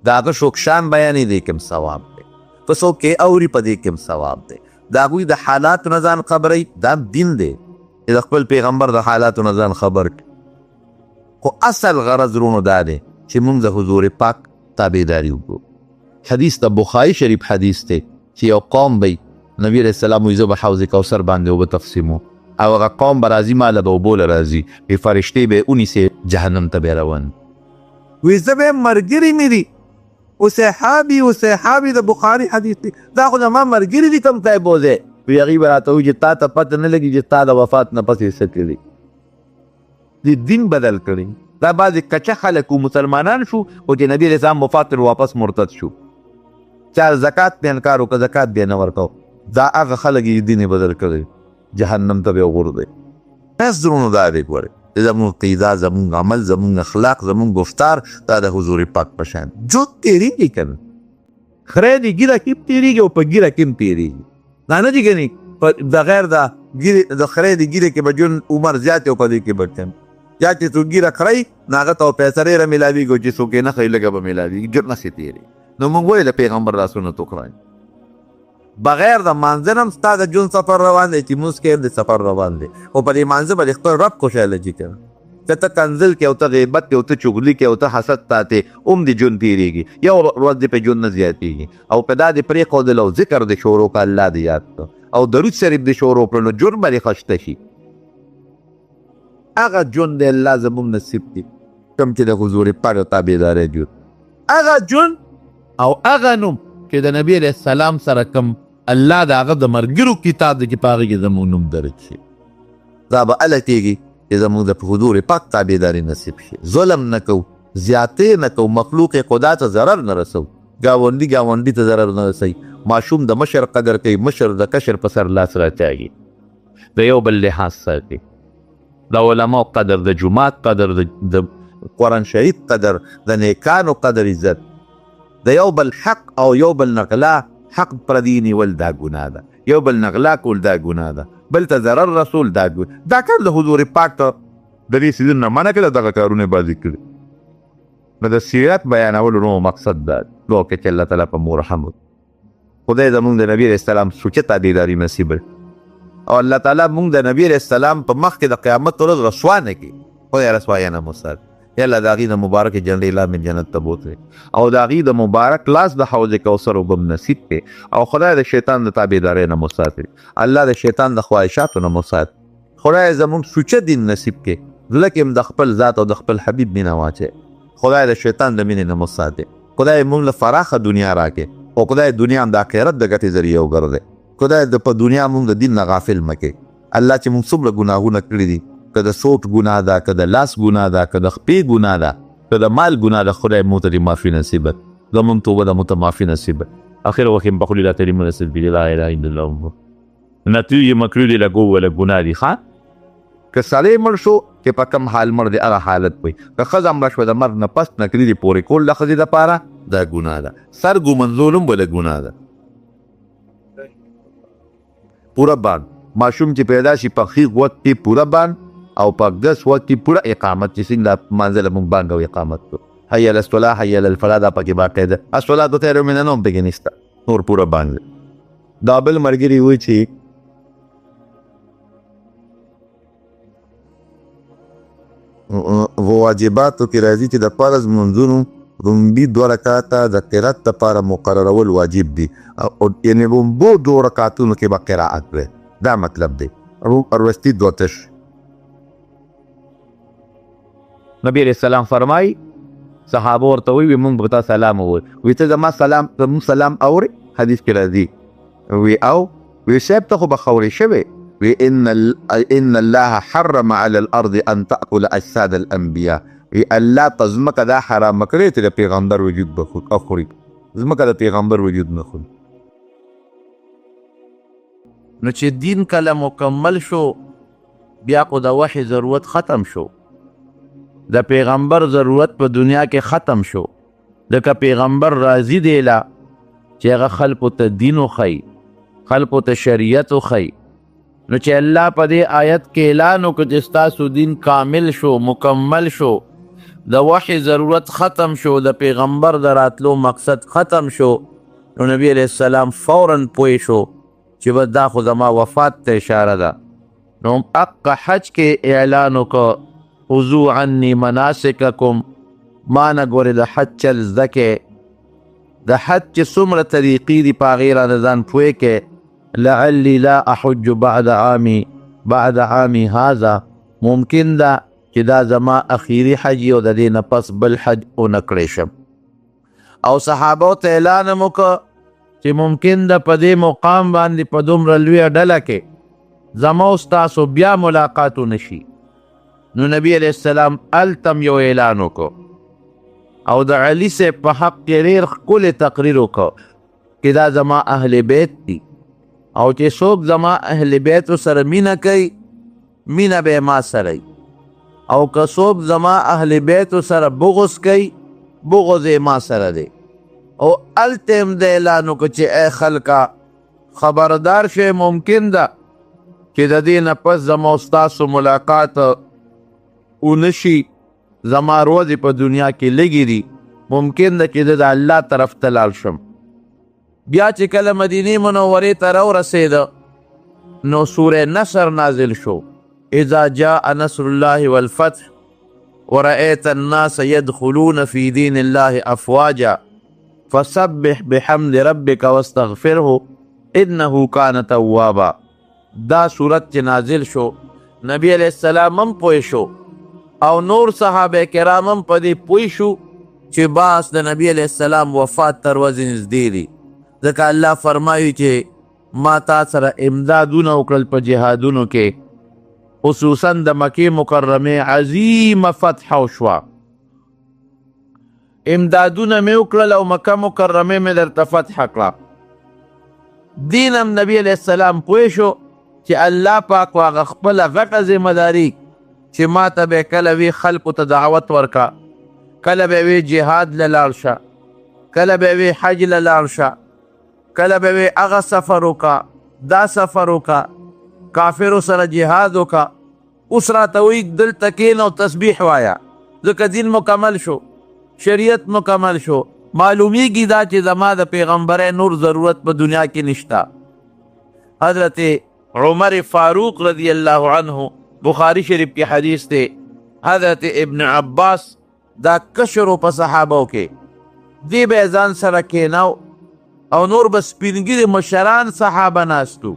د هغه څوک شان بیانې دې کې هم ثواب دی په څوک کې اوري په دې کې هم ثواب دی د هغوی د حالاتو نه ځان خبروي دا دین دی چې د خپل پیغمبر د حالاتو نه ځان خبر کړي خو اصل غرض رونو دا دی چې موږ د حضور پاک تابعداري وکړو حدیث د بخاري شریف حدیث دی چې یو قوم به نبي علیه السلام وایي زه به حوض کوثر باندې اوبه تقسیمو او هغه قوم به راځي ما له به اوبو له راځي وی فرشتې به یې ونیسې جهنم ته به یې روان وی زه به یې ملګري مې دي صحابي د بخاري حدیث دی دا خو زما ملګري دي کوم ځای بوځې وی هغې به راته وایي چې تا ته پته نه لګي چې تا د وفات نه پس یې څه کړي د دین بدل کړي دا بعضې کچه خلک و مسلمانان شو خو چې نبي علیه السلام وفات واپس مرتد شو چا زکات به انکار وکړه زکات به یې نه ورکو دا هغه خلک یې دین یې بدل کړی جهنم ته به یې وغورځوي بس زړونو دا دی ګورئ زمونږ قیدا زمونږ عمل زمونږ اخلاق زمونږ گفتار دا د حضور پاک په شان جو تېرېږي که نه خری د ګیره کې هم تېرېږي او په ګیره کې هم تېرېږي دا نه دي که نه بغیر د خری د ګیرې کې به ژوند عمر زیات او په دې کې به کم یا چې څوک ګیره خری نو هغه ته پیسه ډېره میلاوېږي او چې څوک یې نه خري لږه به میلاوېږي ژر نسې تېرېږي نو موږ وایو د پیغمبر دا سنت وکړئ بغیر د مانځه نه هم ستا د ژوند سفر روان دی چې مونځ کې د سفر روان دی خو په دې مانځه به د خپل رب خوشحاله جي که که ته کنځل کې او ته غیبت کې او ته چغلي کې او ته حسد ساتې هم د ژوند تېرېږي یو ورځ دې په ژوند نه زیاتېږي او په دا دې پرېښودل او ذکر دې شروع کړه الله دې یاد کړه او درود شریف دې شروع کړه نو جرم به دې خشته شي هغه ژوند دی الله زموږ نصیب دی کوم چې د حضور پاک تابعدارۍ ژوند هغه ژوند او هغه نوم چې د نبي علیه السلام سره کوم الله د هغه د ملګرو کتاب دی چې په هغې کې زموږ نوم درج شي دا به هله کېږي چې زموږ د حضور پاک تابعداري نصیب شي ظلم نه کوو زیاتې نه کوو، مخلوق خدا ته ضرر نه رسو، ګاونډي ته ضرر نه رسوي. ماشوم د مشر قدر کوي، مشر د کشر په سر لاس راچاږي، د یو بل لحاظ ساتي، د علماء قدر، د جماعت قدر، د قرآن شریف قدر، د نیکانو قدر عزت، د یو بل حق او یو بل نغلا، حق پردي نیول دا ګناه ده، یو بل نغلا کول دا ګناه ده، بل ته ضرر رسول دا ګناه. دا کار د حضور پاک ته د دې سیزن نه منع کړه، دغه کارونه بازی کړي. نو د سیرت بیانولو نو مقصد دا دعا کې چې الله تعالی په مو رحم وکړي. خدای زمونږ د نبی علیه السلام سوچه تابعداري نصیب کړي او الله تعالی مونږ د نبی علیه السلام په مخ کې د قیامت ورځ رسوا نه کړي. خدای رسوایه نه مو ساتي. یا الله د هغې د مبارک جنډې لا من جنت ته بوتلې او د هغې د مبارک لاس د حوض کوثر اوبه م نصیب کړي او خدای د شیطان د تابعدارۍ نه مو ساتي. الله د شیطان د خواهشاتو نه مو ساتي. خدای زمونږ سوچه دین نصیب کړي، زړه کې هم د خپل ذات او د خپل حبیب مینه واچوي. خدای د شیطان د مینې نه مو ساتي. خدای مونږ له فراخه دنیا راکړي او خدای دنیا هم د آخرت د ګټې ذریعه وګرځي. خدای د په دنیا مونږ د دین نه غافل مه کړي. الله چې مونږ څومره ګناهونه کړي دي، که د سوټ ګناه ده، که د لاس ګناه ده، که د خپې ګناه ده، که د مال ګناه ده، خدای مونږ ته دې معافي نصیبه، زمونږ توبه ده مونږ ته معافي نصیبه. آخر وقت بقول لا تريم ولا سلبي لا اله الا الله نتیجه مکروه له ګو ولا ګناه دي. ښه که سړی مړ شو چې په کوم حال مړ دی هغه حالت وي. که ښځه مړه شوه د مرګ نه پس نکلي دي پورې کول د ښځې دپاره دا ګناه ده. سر ګومنځول هم بله ګناه ده. پوره بان ماشوم چې پیدا شي په ښي غوږ کې پوره بان او په ګس وخت کې پوره اقامت چې څنګه مانځه له مونږ بانګ او اقامت کو حي علی الصلاة حي علی الفلاح دا پکې باقاعده الصلاة خیر من النوم پکې نشته، نور پوره بانګ. دا بل ملګري وایي چې واجباتو کې راځي چې د فرض منځونو لومبي 2 رکعاته د قرات لپاره مقررول واجب دي، یعنې لومبو 2 رکعتونو کې به قرائت دی. دا مطلب دی وروستي 2 تش. نبی علیہ السلام فرمایي صحابه ورته وی مونږ به تا سلام ووایو. وی ته زما سلام اورې؟ حدیث کې راځي. وی او وی صاحب ته خو به خورې شوی. وی ان الله حرم على الارض ان تاكل اجساد الانبیاء. وی الله په ځمکه دا حرام کړی چې د پیغمبر وجود به خوري، ځمکه د پیغمبر وجود نه خوري. نو چې دین کله مکمل شو بیا خو د وحی ضرورت ختم شو، د پیغمبر ضرورت په دنیا کې ختم شو. ځکه پیغمبر راضي دی لا چې هغه خلکو ته دین وښیي، خلکو ته شریعت وښیي. نو چې الله په دې آیت کې اعلان وکړ چې ستاسو دین کامل شو، مکمل شو، د وحی ضرورت ختم شو، د پیغمبر د راتلو مقصد ختم شو، نو نبی علیہ السلام فوراً پوه شو چې بس دا خو زما وفات ته اشاره ده. نو حق حج کې اعلان وکړ خذو عني مناسککم، ما نه ګورې د حج چل زده کې، د حج چې څومره طریقې دي په هغې رانه ځان پوه کې. لعلی لا احج بعد عامی هذا، ممکن ده چې دا زما اخیری حج او د دې نه پس بل حج ونه کړی شم. او صحابو ته اعلان هم وکړه چې ممکن ده په دې مقام باندې په دومره لویه ډله کې زما او ستاسو بیا ملاقات ونه شي. نو نبی علیہ السلام التم یو اعلان وکړو او د علي صاحب په حق کې ډېر ښکلی تقریر وکړو چې دا زما اهل بیت دي او چې څوک زما اهل بیتو سره مینه کوي مینه به ما سره وي، او که څوک زما اهل بیتو سره بغض کوي بغض یې ما سره دی. او هلته هم د اعلان وکړو چې ای خلکه خبردار شئ، ممکن ده چې د دې نه پس زما او ستاسو ملاقات ونشي، زما روزې په دنیا کې لږې دي، ممکن ده چې د الله طرف ته لاړ شم. بیا چې کله مدینې منورې ته راورسېده نو سوره نصر نازل شو. اذا جاء نصر الله والفتح ورأيت الناس يدخلون في دين الله افواجا فسبح بحمد ربك واستغفره انه كان توابا. دا صورت چې نازل شو نبی علیہ السلام هم پوه شو او نور صحابه کرام هم په دې پوه شو چې باس د نبی علیہ السلام وفات تر ورځې نږدې دي. ځکه الله فرمایي چې ما تا سره امدادونه وکړل په جهادونو کې، خصوصا د مکې مکرمې عظیمه فتح وشوه امدادونه مې وکړل او مکه مکرمه مې درته فتح کړه. دین هم نبی علیہ السلام پوه شو چې الله پاک هغه خپله غټه ذمهداري چې ما ته به کله وي خلکو ته دعوت ورکړه، کله به وي جهاد له لاړ شه، کله به وي حج له لاړ شه، کله به وي هغه سفر وکړه، دا سفر وکړه، کافرو سره جهاد وکړه. اوس راته وایي دلته کښېنه او تسبیح وایه، ځکه دین مکمل شو، شریعت مکمل شو. معلومیږي دا چې زما د پیغمبرۍ نور ضرورت په دنیا کې نشته. حضرت عمر فاروق رضی اللہ عنہ بخاری شریف کی حدیث تے، حضرت ابن عباس دا کشرو په صحابو کې دی به ځان سره کېناو او نور به سپینګیري مشران صحابه ناستو.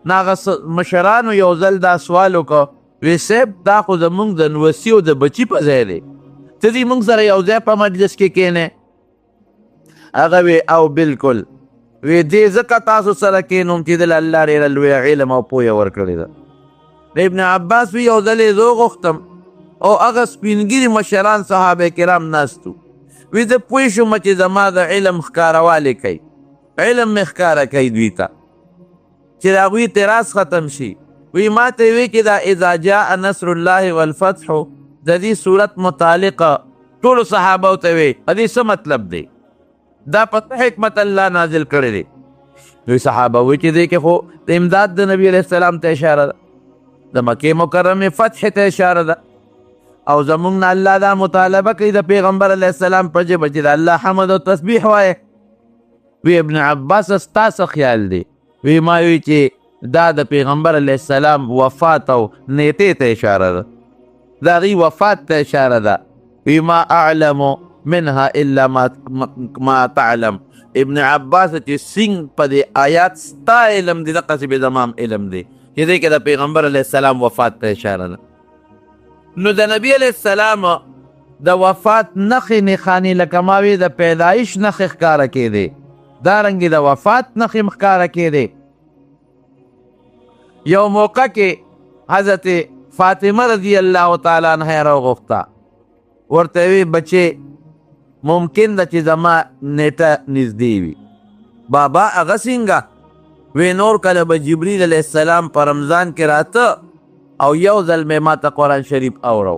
ناغه مشرانو یو ځل دا سوال وکړو، وی صاحب دا خو زمونږ د نوسي او د بچي په ځای دی، ته دې موږ سره یو ځای په مجلس کې کېنې؟ هغه وی او بالکل، وی دې ځکه تاسو سره کېنوم چې دله الله ډېره لویه علم او پویه ورکړې ده. د ابن عباس وی یو ځل یې زه وغوښتم او هغه سپینګیري مشران صحابه کرام ناستو. وی زه پوه شوم چې زما د علم ښکاروالی کوي، علم مې ښکاره کوي دوی ته چې د هغوی اعتراض ختم شي. وی ما ته وی چې دا اذا جاء نصر الله والفتح د دې صورت متعلقه ټولو صحابو ته وی د دې څه مطلب دی؟ دا پته حکمت الله نازل کړی دی. دوی صحابه وی چې دې کې خو د امداد د نبی علیه السلام ته اشاره ده، د مکې مکرمې فتح ته اشاره ده، او زمونږ نه الله دا مطالبه کوي د پیغمبر علیه السلام په ژبه چې د الله حمد او تسبیح وایه. وی ابن عباس ستا څه خیال دی؟ وی ما وی چې دا د پیغمبر علیه السلام وفات او نیټې ته اشاره ده، د هغې وفات ته اشاره ده. وی ما اعلم منها الا ما تعلم. ابن عباس چې څنګه په دې آیات ستا علم دی دقسې به زما هم علم دی چې دې کې د پیغمبر علیه السلام وفات ته اشاره ده. نو د نبی علیه السلام د وفات نښې نښانې لکه ما وی د پیدایش نښې ښکاره کېدې، دارنګې د وفات نښې ښکاره کېدې. یو موقع کې حضرت فاطمه رضی الله تعالی عنها یې راوغوښته، ورته وی بچې ممکن ده چې زما نیټه نږدې وي. بابا هغه څنګه؟ وی نور کله به جبریل علیه السلام په رمضان کې راته او یو ځل مې ما ته قرآن شریف اورو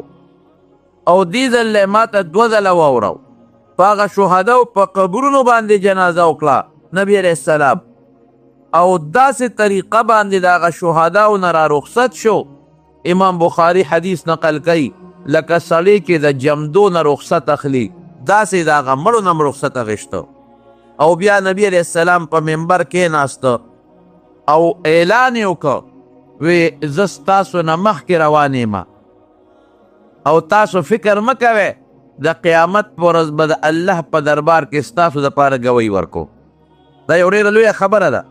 او دې ځل ما ته 2 ځله واورو. په هغه شهداو په قبرونو باندې جنازه وکړه نبی علیه السلام، او داسې طریقه باندې د هغه شهداو نه را رخصت شو. امام بخاری حدیث نقل کوي لکه سړی کې د جمدو نه رخصت اخلي، داسې د هغه مړو نه م رخصت اخیسته. او بیا نبی علیه السلام په منبر کېناسته او اعلان یې وکړ، وی زه ستاسو نه مخکې روان یم او تاسو فکر مه کوئ د قیامت په ورځ به د الله په دربار کې ستاسو دپاره ګوی ورکو. دا یو ډېره لویه خبره ده.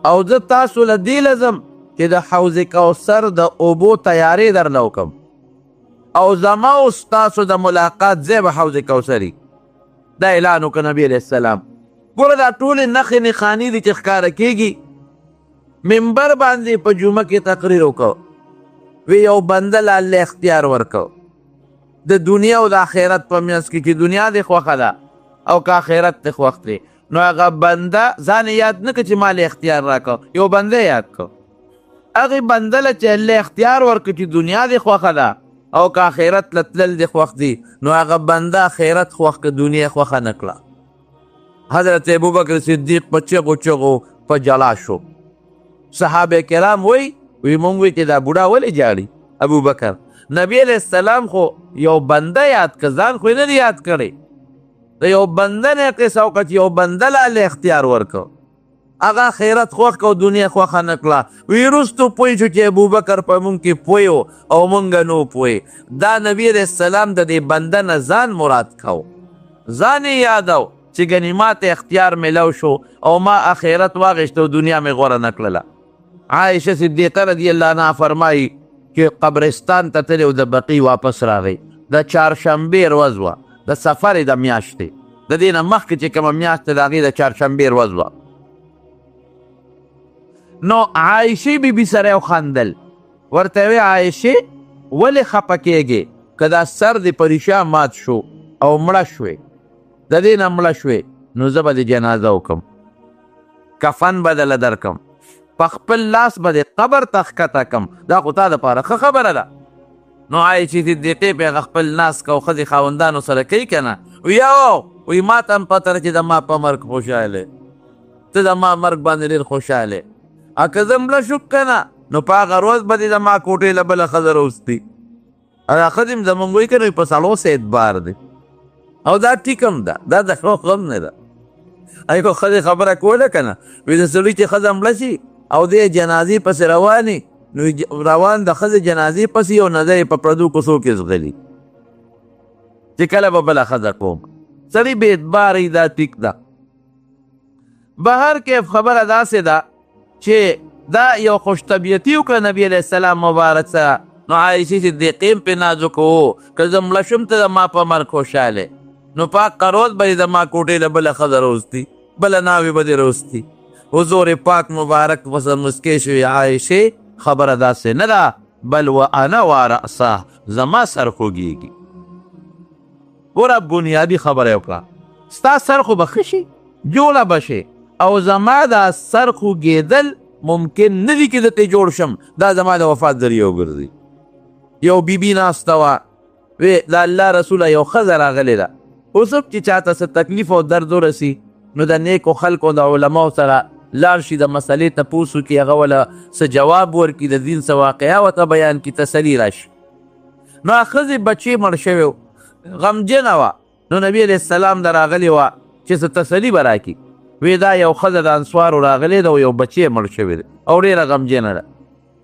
او زه تاسو له دې لزم چې د حوض کوثر د اوبو تیارې درله وکړم او زما او ستاسو د ملاقات ځای به حوض کوثري. دا اعلان وکړه نبي علیه السلام. ګوره دا ټولې نښې نښانې دي چې ښکاره کېږي. منبر باندې په جمعه کې تقریر وکړ، وی یو بنده له الله اختیار ورکړ د دنیا او د آخرت په منځ کې چې دنیا دې خوښه ده او که آخرت دې خوښ دی. نو هغه بنده ځان یاد نه کړه چې ما له اختیار راکړه، یو بنده یاد کړه. هغې بنده له چې الله اختیار ورکړه چې دنیا دې خوښه ده او که آخرت له تلل دې خوښ دی، نو هغه بنده آخرت خوښ که دنیا خوښه نه کړه. حضرت ابوبکر صدیق په چغو چغو په جلا شو. صحابه کرام وی مونږ وی چې دا بوډا ولې جاړي؟ ابوبکر نبی علیه السلام خو یو بنده یاد که، ځان خو یې نه دی یاد کړی. د یو بنده نه قصه وکړه چې یو بنده له الله اختیار ورکړه، هغه آخرت خوښ کړه او دنیا خوښه نه کړه. وی وروستو پوه شو چې ابوبکر په مونږ کې پوه و او مونږ نو پوه. دا نبی علیه السلام د دې بنده نه ځان مراد کو، ځان یې یادو چې ګنې ما ته اختیار میلو شو او ما آخرت واغېشته او دنیا مې غوره نه کړله. عائشه صدیقه رضی الله عنها فرمایي چې قبرستان ته تللی او د بقي واپس راغی. د چهارشنبې ورځ وه، د سفر د میاشتې، د دې نه مخکې چې کومه میاشت ده د هغې د چهارشنبې ورځ وه. نو عایشې بیبي سره یې وخندل، ورته وی عایشې ولې خفه کېږې؟ که دا سر دې په ریشا مات شو او مړه شوې د دې نه مړه شوې نو زه به د جنازه وکم کفن به دله درکم په خپل لاس به د قبر ته ښکته کم دا خو تا دپاره ښه خبره ده نو عایشې صدیقې په هغه خپل ناس کو ښځې خاوندانو سره کوي که نه یو وایي ما ته هم پته ده چې د ما په مرګ خوشحاله ته د ما مرګ باندې ډېر خوشحاله که زه مړه شوم که نه نو په هغه روز به دې د ما کوټې له بله ښځه راوستي دا ښځې هم زمونږ وایي که نه په سړو سه اعتبار دی او دا ټیک هم ده دا د ښو هم نه ده یو ښځې خبره کوله که نه وایي د سړي چې ښځه مړه شي او دې جنازې پسې روانې نو روان د ښځې جنازې پسې یو نظر یې په پردو کوڅو کې ځغلي چې کله به بله ښځه کوم سړي بې اعتباره دا ټیک ده بهر کیف خبره داسې ده چې دا یو خوش طبیعتي وکړه نبي علیه السلام مبارک سره نو عایشې صدیقې هم پرې نازک وو که زه مړه شم ته د ما په مرګ خوشحاله نو پاک قروز به د ما کوټې له بله ښځه راوستي بله ناوې به دې راوستي حضور پاک مبارک ورسره مسکې شوې عایشې خبره داسې نه ده بل و انا و رأسه زما سر خوږېږي ګوره بنیادي خبره یې وکړه ستا سر خو به ښه شي جوړه به شي او زما دا سر خوږېدل ممکن نه دي چې درته جوړ شم دا زما د وفات ذریعه وګرځي یو بیبي ناسته وه وی د الله رسوله یو ښځه راغلې ده اوس هم چې چاته څه تکلیف او درد ورسي نو د نیکو خلکو د علماو سره لاړ شي د مسلې تپوس وکړي هغه وله څه جواب ورکړي د دین څه واقعه ورته بیان کړي تسلي راشي نو ښځې بچې مړ شوی و غمجنه وه نو نبي علیه السلام د راغلې وه چې څه تسلي به راکړي وی دا یو ښځه د انصوارو راغلی ده او یو بچی مړ شوی دی او ډېره غمجنه ده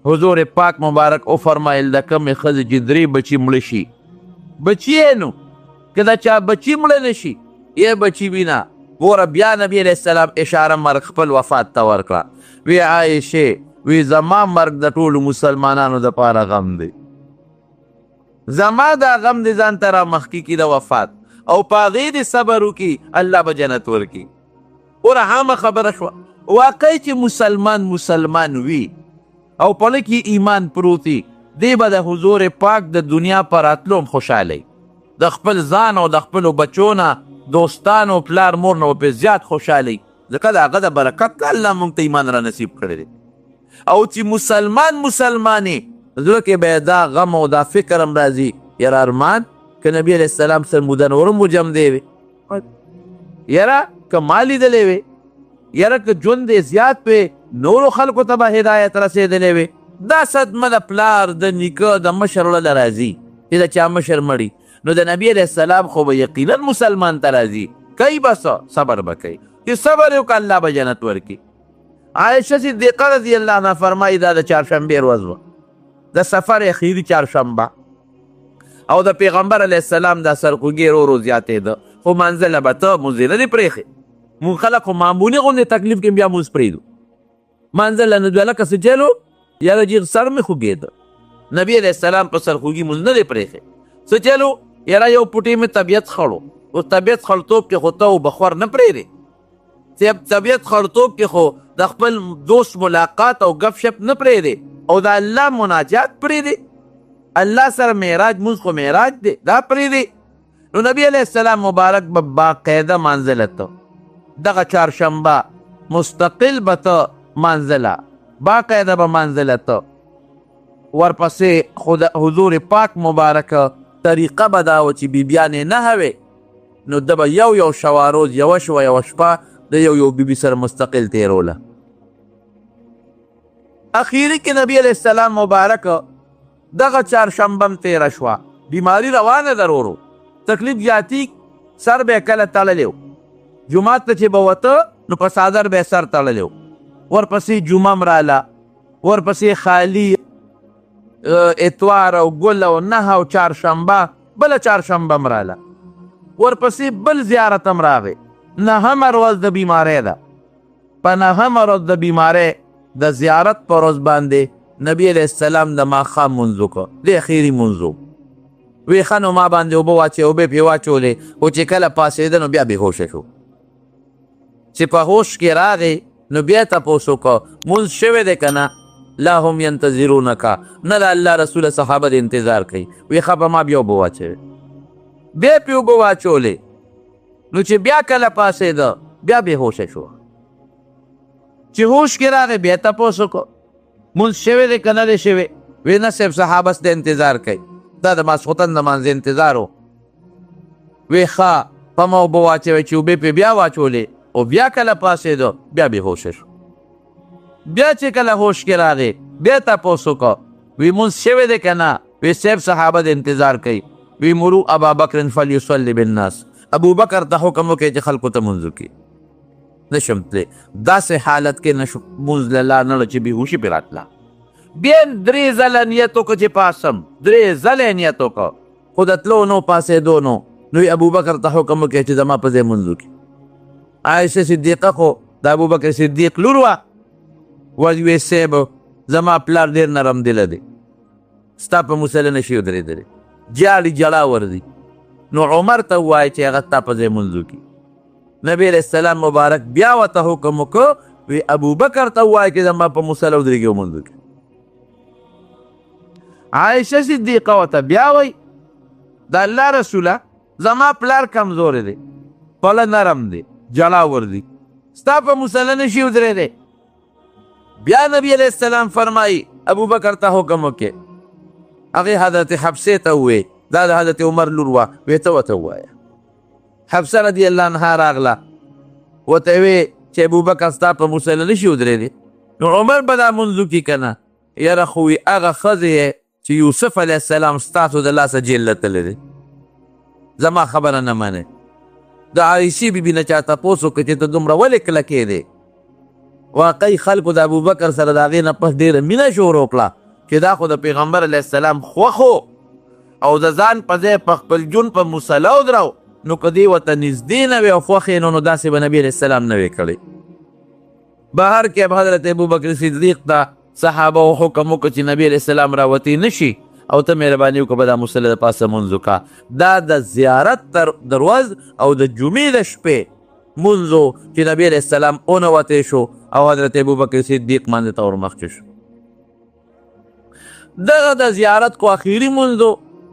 حضور پاک مبارک وفرمایل د کومې ښځې چې درې بچي مړه شي بچي یې نو که د چا بچي مړه نه شي یې بچي وي نه ګوره بیا نبي علیه السلام اشاره مرګ خپل وفات ته ورکړه وی عایشې وی زما مرګ د ټولو مسلمانانو دپاره غم دی زما دا غم دې ځان ته رامخکې کي د وفات او په هغې دې صبر وکړي الله به جنت ورکړي اوره عامه خبره شوه واقعي چې مسلمان وي او په نه کې ایمان پروت وي دی به د حضور پاک د دنیا په راتلو هم خوشحالی د خپل ځان او د خپلو بچو نه دوستانو پلار مور نه به زیات خوشحالی ځکه د هغه د برکت نه الله موږ ته ایمان را نصیب کړی دی او چې مسلمانې زړه کې به دا غم او دا فکر هم راځي یاره ارمان که نبي علیه السلام سره موده نور هم جم دی وي یاره که ما لیدلی وې یاره که ژوند دې زیات وې نورو خلکو ته به هدایت رسېدلی وې دا صدمه د پلار د نیکه د مشر وړه راځي چې د چا مشر مړي نو د نبي علیه السلام خو به یقینا مسلمان ته راځي کوي به صبر به کوي چې صبر یې وکړه الله به جنت ورکړي عایشه صدیقه رضی الله عنها فرمایي دا د چهارشنبې ورځ وه د سفر اخیري چهارشنبه او د پیغمبر علیه السلام دا سرخوږي ورو ورو زیاتېده خو منزله به ته مونځ یې نه دی پرېښې مونږ خلک خو معمولي غوندې تکلیف کې بیا مونځ پرېږدو منزله نه دوه لکه څه چلو یاره جیغ سر مې خوږېده نبي علیه السلام په سرخوږي مونځ نه دی پرېښې څه چلو یاره یو پوټې مې طبیعت خړو اوس طبیعت خړتوب کې خو ته بخور نه پرېږدې طبیعت خړتوب کې خو د خپل دوست ملاقات او گپ شپ نه پرېږدې او د الله مناجات پرېږدې الله سره معراج مونځ خو معراج دی دا پرېږدې نو نبی علیه السلام مبارک به باقاعده منزله ته دغه چهارشنبه مستقل به ته منزله باقاعده به منزله ته ورپسې خود حضور پاک مبارک طریقه به دا و چې بیبیانې نهه وې نو ده به یو شواروز یوه شوه یوه شپه د یو بیبي سره مستقل تیروله اخیری کې نبی علیه السلام مبارک دغه چهارشنبه هم تیره شوه بیماري روانه ده ورو تکلیف زیاتی سر به کله تړلی و جومات ته چې به وته نو په څادر به سر تړلی و ورپسې جمعه م راله ورپسې خالي اتوار او ګل او نهه او چهارشنبه بله چهارشنبه م راله ورپسې بل زیارت هم راغی نهمه ورځ د بیمارۍ ده په نهمه ورځ د بیمارۍ د زیارت په ورځ باندې نبی علیه السلام د ماښام مونځ وکړه د اخري مونځ وی ښه نو ما باندې اوبه واچوې اوبه پرې واچولې خو چې کله پاڅېده نو بیا بېهوشه شو چې په هوش کې راغی نو بیا تپوس وکړه مونځ شوی دی که نه لا هم ینتظرونکه نه د الله رسول صحابه د انتظار کوي وی ښه په ما بیا اوبه واچوې بیا پې اوبه واچولې نو چې بیا کله پاڅېده بیا بېهوشه شو چې هوش کې راغی بیا تپوس وکړو مونځ شوی دی که نه دی شوی وی نه صاحب صحابه د انتظار کوي دا د ماسخوتن د مانځه انتظار و وی ښه پمه اوبه واچوئ چې اوبې پې بیا واچولې او بیا کله پاڅېده بیا بېهوشه شو بیا چې کله هوش کې راغی بیا تپوس وکړو وی مونځ شوی دی که نه وی صاحب صحابه د انتظار کوي وی مرو ابا بکر فلیصلی بالناس ابو بکر ته حکم وکړي چې خلکو ته مونځ وکړي نشم تللی داسې حالت کې نشو مونځ له لار نه چې بېهوشي پرې راتله بیا 3 ځله نیت وکړه چې پاسم 3 ځله نیت وکړه خو د تلو نو پاسېدو نو نو ابو بکر ته حکم وکړي چې زما په ځای مونځ وکړي عایشه صدیقه خو د ابو بکر صدیق لور وه وی صاحب زما پلار ډېر نرم دله دی ستا په مسله نشي ودرېدلی جاړي جړا ورځي نو عمر ته ووایه چې هغه ستا په ځای مونځ وکړي نبی علیه السلام مبارک بیا ورته حکم وکړو وی ابو بکر ته ووایه چې زما په مسله ودرېږي او مونځ وکړي عایشه صدیقه ورته بیا وایي د الله رسوله زما پلار کمزوری دی پله نرم دی جړا ورځي ستا په مسله نشي ودرېدی بیا نبی علیه السلام فرمایي ابو بکر ته حکم وکړي هغې حضرت حفصې ته وویې دا د حضرت عمر لور وه وی ته ورته ووایه حفصه رضی الله عنها راغله ورته یې ویې چې ابوبکر ستا په مسله نشي ودرېدی نو عمر به دا مونځ وکړي که نه یاره خو وي هغه ښځې یې چې یوسف علیه السلام ستاسو د لاسه جیل له تللی دی زما خبره نه منې د عایشې بیبي نه چا تپوس وکړه چې ته دومره ولې کلکې دی واقعي خلکو د ابوبکر سره د هغې نه پس ډېره مینه شروع کړه چې دا خو د پیغمبر علیه السلام خوښ او د ځان په ځای په خپل جون په مسله ودرو نو که دې ورته نږدې نه وي او خوښ یې نو داسې به نبي علیه السلام نه وی کړی بهر کې به حضرت ابوبکر صدیق ته صحابه حکم وکړه چې نبي علیه السلام راوتی نشي او ته مهرباني وکړه به دا مسله د پاسه مونځ وکړه دا د زیارت تر ورځ او د جمعې د شپې مونځ چې نبي علیه السلام ونوتی شو او حضرت ابوبکر صدیق باندې ته ورمخکې شو دغه د زیارت کو اخیری مونځ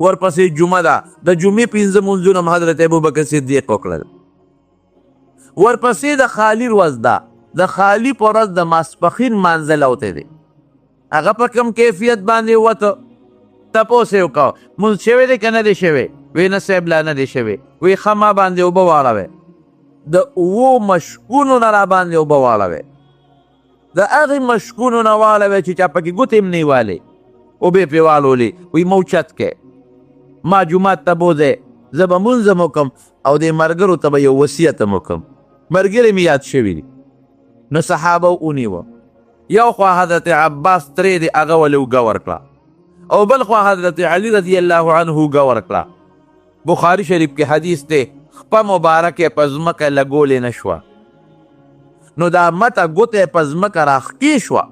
ورپسې جمعه ده د جمعې 15 مونځونه هم حضرت ابوبکر صدیق وکړل ورپسې د خالي ورځ ده د خالي په ورځ د ماسپښین مانځه لوتی دی هغه په کوم کیفیت باندې وته تپوس یې وکړه مونځ شوی دی که نه دی شوی وی نه صاحب لا نه دی شوی وی ښه ما باندې اوبه واړوئ د 7 مشکونو نه را باندې اوبه واړوئ د هغې مشکونو نه واړوئ چې چا پکې ګوتې هم نه یې والې اوبې پرې واړولې وی مه اوچت کې ما جومات ته بوځئ زه به مونځ هم وکړم او دې ملګرو ته به یو وصیت هم وکړم ملګري مې یاد شوي دي نو صحابه ونیوه یو خوا حضرت عباس ترې دی هغه ولې اوږه ورکړه او بل خوا حضرت علی رضی الله عنه اوږه ورکړه بخاري شریف کې حدیث دی خپه مبارکې په ځمکه لګولې نه شوه نو دا مته ګوته په ځمکه راښکې شوه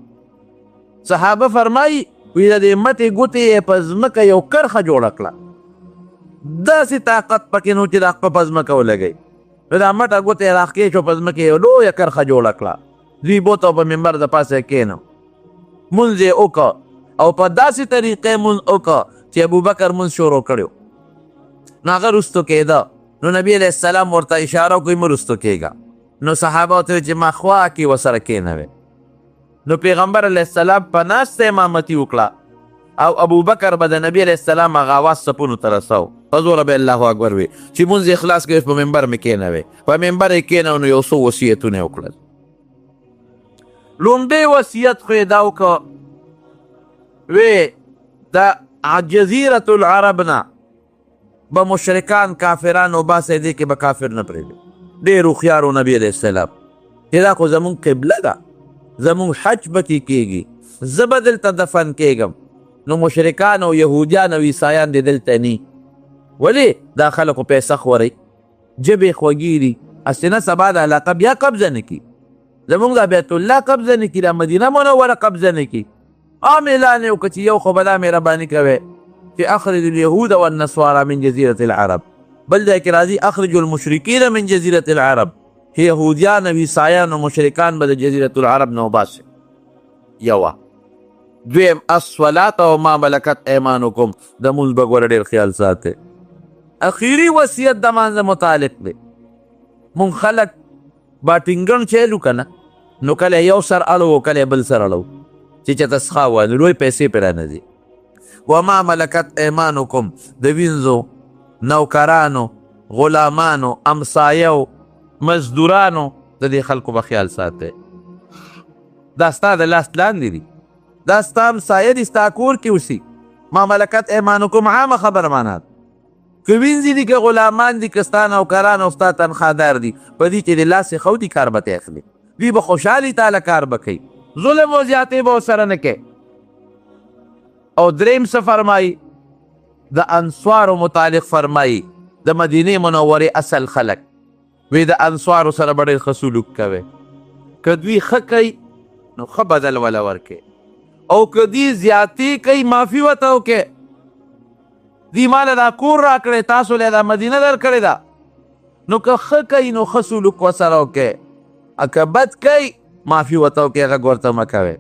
صحابه فرمایي وی د دې متې ګوتې یې په ځمکه یو کرښه جوړه کړه داسې طاقت پکې نو چې دا خپه په ځمکه ولګوي نو دا مټه ګوته یې راښکې شوه په ځمکه یو لویه کرښه جوړه کړه دوی بوته په منبر د پاسه یې کېنو مونځ یې وکړه او په داسې طریقې مونځ وکړه چې ابوبکر مونځ شروع کړی نو هغه رستو کېده نو نبي علیه السلام ورته اشاره وکړي مه رستو کېږه نو صحابه ورته چې ما خوا کې ورسره کېنوې نو پیغمبر علیه السلام په ناسته امامتي وکړه او ابوبکر به د نبي علیه السلام هغه اواز څپونو ته رسو په زوره به الله اکبر وي چې مونځ یې خلاص کوي په منبر مې کېنوې په منبر یې کېنو نو یو څو وصیتونه یې وکړل لومړی وصیت خو یې دا وکړه وی د جزیرة العرب نه به مشرکان کافران وباسئ دې کې به کافر نه پرېږدي ډېر هوښیار و نبي علیه السلام چې دا خو زمونږ قبله ده زمونږ حج به کې کېږي زه به دلته دفن کېږم نو مشرکان او یهودیان او عیسایان دې دلته ني ولې دا خلکو پیسه خورئ ژبې خوږې دي هسې نه سبا د علاقه بیا قبضه نه کړي زمونږ د بیت الله قبضه نه کړي د مدینه منوره قبضه نه کړي عام اعلان یې وکړه چې یو خو به دا مهرباني کوئ چې اخرج اليهود والنصارى من جزيرة العرب بل ځای کې راځي اخرج المشرکین من جزيرة العرب یهودیان او عیسایان او مشرکان به د جزیرة العرب نه وباسي یوه دویم الصلاة او ما ملکت ایمانکم د مونځ به ګوره ډېر خیال ساتئ اخیری وصیت د مانځه متعلق دی. مونږ خلک باټینګن چیلو که نه نو کله یو سر اړو کله بل سر اړو چې چېته څښا ووایه نو لوی پیسې پرې رانه ځي. وما ملکت ایمانکم د وینځو نوکرانو غلامانو امسایو مزدورانو د دې خلکو به خیال ساتئ. دا ستا د لاس لاندې دي، دا ستا همسایه دي، ستا کور کې اوسي. ما ملکت ایمانکم عامه خبر مانات که وینځي دي که غلامان دي که ستا نوکران او ستا تنخوادار دي په دې چې د لاسې ښو دي کار به ته اخلي. دوی به خوشحالي تاله کار به کوي، ظلم او زیاتې به ورسره نه کوي. او دریم څه فرمایي د انصارو متعلق فرمایي د مدینې منورې اصل خلک وی د انصارو سره به ډېر ښه سلوک کوئ. که دوی ښه کوي نو ښه بدل وله ورکوي او که دوی زیاتې کوي معافي ورته وکړئ. دوی ماله دا کور راکړی تاسو له دا مدینه درکړې ده نو که ښه کوي نو ښه سلوک ورسره وکړئ، که بد کوي معافي ورته وکړئ، غږ ورته مه کوئ.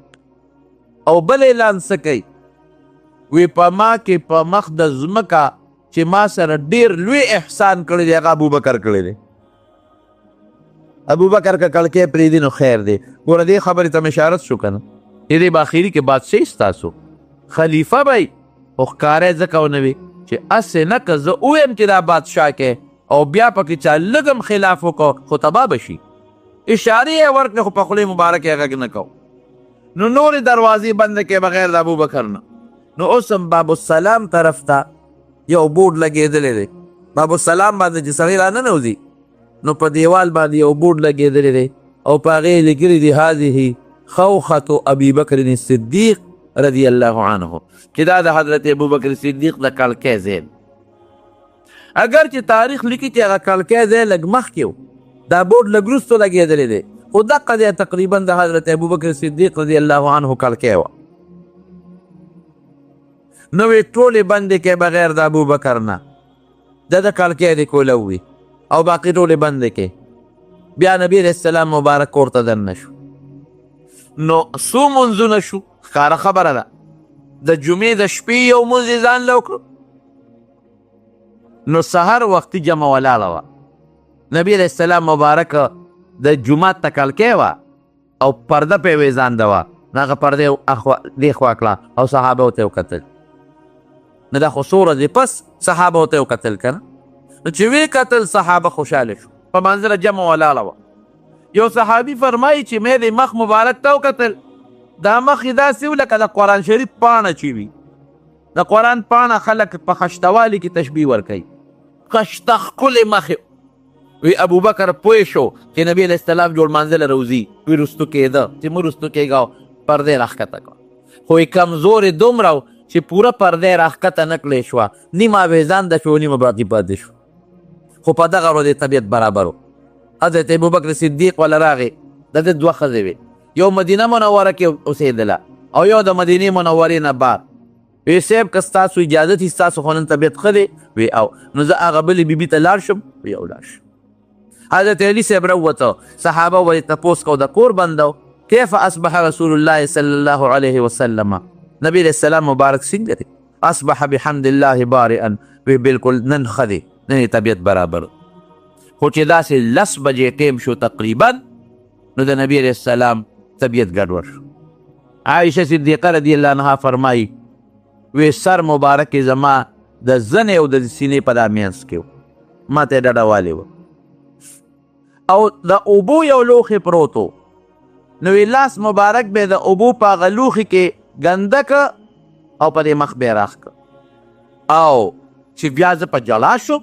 او بل اعلان څه کوي وی په ما کې په مخ د ځمکه چې ما سره ډېر لوی احسان کړی دی هغه ابوبکر کړی دی. ابوبکر که کړکۍ پرېږدي نو خیر دی. ګوره دې خبرې ته مې اشارت شو که نه دې به اخري کې بادشاهي ستاسو خلیفه به یې خو ښکاری ځکه ونه وي چې هسې نه که زه ووایم چې دا بادشاه کې او بیا پکې چا لږ هم خلاف وکړو خو تباه به شي. اشارې یې ورکړې خو په خولې مبارکې یې غږ نه کو. نو نورې دروازې بنده کې بغیر د ابوبکر نه. نو اوس هم باب السلام طرف ته یو بورډ لګېدلی دی. باب السلام باندې چې سړی راننوځي نو په دیوال باندې یو بورډ لګېدلی دی او په هغې یې لیکلي دي هذه خوخة ابي بکر الصدیق رضی الله عنه چې دا د حضرت ابوبکر صدیق د کړکۍ ځای. اگر چې تاریخ لیکي چې هغه کړکۍ ځای لږ مخکې و دا بورډ لږ وروستو لګېدلی دی خو دقه ځای تقریبا د حضرت ابوبکر صدیق رضی الله عنه کړکۍ وه. نوې ټولې بندې کې بغیر د ابوبکر نه د کړکۍ دې کولوي او باقي ټولې بندې کې. بیا نبي علیه السلام مبارک کور ته دننه شو. نو څو منځونه شو ښکاره خبره ده. د جمعې د شپې یو مونځ یې ځان له وکړو نو سحر وختي جمع ولاړه وه. نبي علیه السلام مبارک د جومات ته کړکۍ وه او پرده پې یې ځانده وه نو هغه پرده یې دې خوا کړه او صحابه ورته وکتل. نه دا خو څو ورځې پس صحابه ورته وکتل که نه نو چې ویې کتل صحابه خوشحاله شو. په منظره جمع ولاړه وه. یو صحابي فرمایي چې مې د مخ مبارک ته وکتل دا مخ یې داسې و لکه د قرآن شریف پاڼه چې وي. د قرآن پاڼه خلک په خشتوالي کې تشبیه ورکوي. خشته ښکلې مخ وی ابوبکر پوه شو چې نبي علیه السلام جوړ منزله روزي وی رستو کېده چې مو رستو کېږه پردې راښکته کړه خو یې کمزورې دومره و چې پوره پردې راښکته نه کړې شوه نیمه اویزانده شو نیمه باقي پاتې شو. خو په دغه ورځ یې طبیعت برابر و. حضرت ابوبکر صدیق وله راغې د ده دوه ښځې وې یو مدینه منوره کې اوسېدله او یو د مدینې منورې نه بار. وی صاحب که ستاسو اجازت وي ستاسو خو نن طبیعت ښه دی وی او نو زه هغه بلې بیبي ته لاړ شم وی او لاړ شم. حضرت علي صاحب راووته صحابه ورې تپوس کو د کور بنده و کیف اصبح رسول الله صلی الله علیه وسلم نبی علیه السلام مبارک څنګه دی؟ اصبح بحمد الله بارئا وی بالکل نن ښه دی نن یې طبیعت برابر. خو چې داسې 10 بجې ټیم شو تقریبا نو د نبی علیه السلام طبیعت ګډوډ شو. عایشه صدیقه رضی الله عنها فرمایي وی سر مبارک زما د زنې او د سینې په دا منځ کې و ما ته یې ډډه والې وه او د اوبو یو لوښی پروت و نو وی لاس مبارک به د اوبو په هغه لوښي کې ګنده که او په دې مخ به یې راښ که او چې بیا زه په جلا شم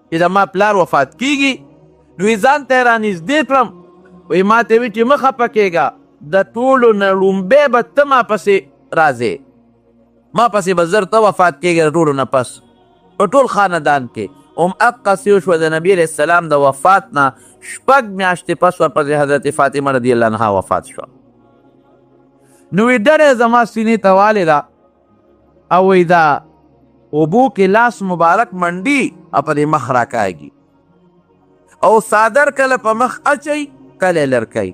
چې زما پلار وفات کېږي نو وی ځان ته یې رانږدې کړم وی ما ته وی چې مه خفه کېږه د ټولو نه لومبی به ته ما پسې راځې ما پسې به زر ته وفات کېږي د ټولو نه پس په ټول خاندان کې اقصې وشوه د نبي علیه السلام د وفات نه 6 میاشتې پس ورپسې حضرت فاطمه رضی الله عنها وفات شوه. نو وی ډډه زما سینې ته والېده او وی دا اوبو کې لاس مبارک منډي او په دې مخ راکاږي او صادر کله په مخ اچوي کله یې لرکوي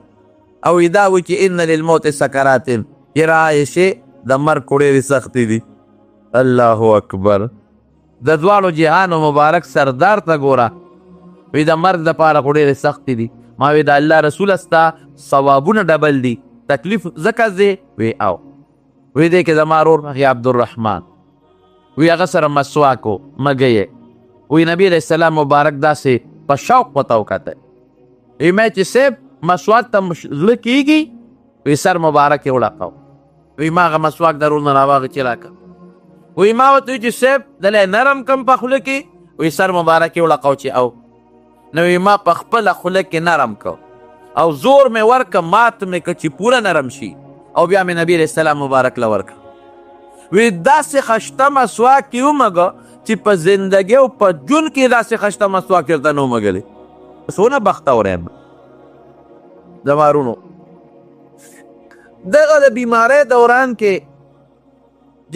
او وی دا وی چې ان للموت سکرات یره عایشې د مرګ ډېرې سختې دي. الله اکبر. د دواړو جهانو مبارک سردار ته ګوره. وی د مرګ دپاره خو ډېرې سختې دي. ما وی د الله رسوله ستا ثوابونه ډبل دي، تکلیف ځکه ځې؟ وی او وی دی کې زما رور مخې عبدالرحمن وی هغه سره مسواک و مږی وی نبی علیه السلام مبارک داسې په شوق ورته وکتل. وی مې چې صاحب مسواک ته زړه کېږي؟ وی سر مبارک یې وړقو. وی ما هغه مسواک د رور نه راواغې چې راکړه. وی ما ورته وی چې صاحب دلی نرم کم په خوله کې؟ وی سر مبارک یې وړقو چې او. نو وی ما په خپله خوله کې نرم کو او زور مې ورکه مات مې که چې پوره نرم شي او بیا مې نبی علیه السلام مبارک له ورکړه. وی داسې خشته مسواک یې ومږه چې په زندګۍ او په ژوند کې داسې خشته مسواک چېرته نه ومږلی. څونه بختور یم زما وروڼو. دغه د بیمارۍ دوران کې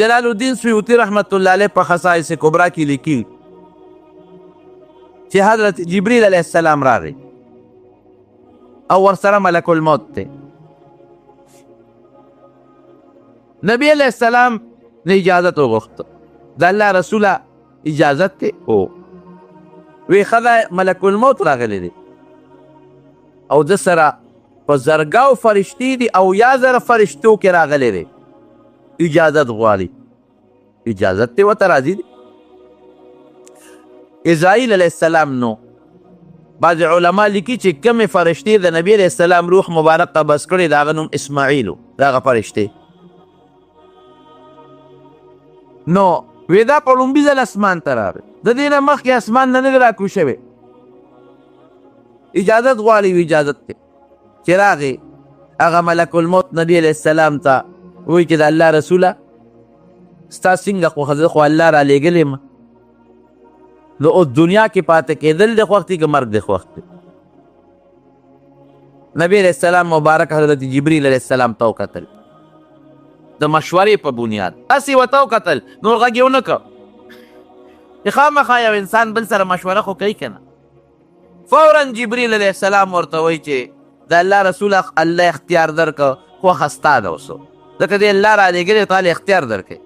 جلال الدین سیوطي رحمت الله علیه په خصائص کبرا کې لیکي چې حضرت جبریل علیه السلام راغی او ورسره ملک الموت دی. نبی علیه السلام نه اجازت وغوښته. د الله رسوله اجازت دی؟ او وی ښه ملک الموت راغلی دی او د سره په زرګاو فرشتې دي او یا زره فرشتو کې راغلی دی، اجازت غواړي. اجازت دی ورته راځي دی. اسرائیل علیه السلام نو بعض علما لیکي چې کمې فرشتې د نبی علیه السلام روح مبارک قبض کړی د هغه نوم اسماعیل و. د هغه فرشتې نو وی دا په لومبي ځل اسمان ته راغی. د دې نه مخکې اسمان نه نه راکوز شوی. اجازت غواړي. وی اجازت دی. چې راغی هغه ملک الموت نبی علیه السلام ته وی چې د الله رسوله ستا څنګه خو زه خو الله را لېږلی یم، نو اوس دنیا کې پاتې کېدل د خوښ دي که مرګ د خوښ دی؟ نبی علیه السلام مبارک حضرت جبریل علیه السلام ته وکتل د مشورې په بنیاد. هسې ورته وکتل نور غږ یې ونه کړ چې خامخا یو انسان بل سره مشوره خو کوي که نه. فورا جبریل علیه السلام ورته وایي چې د الله رسول الله اختیار درکړه خوښه ستا ده اوسو، ځکه دی الله را لېږلی تعالی اختیار درکوي.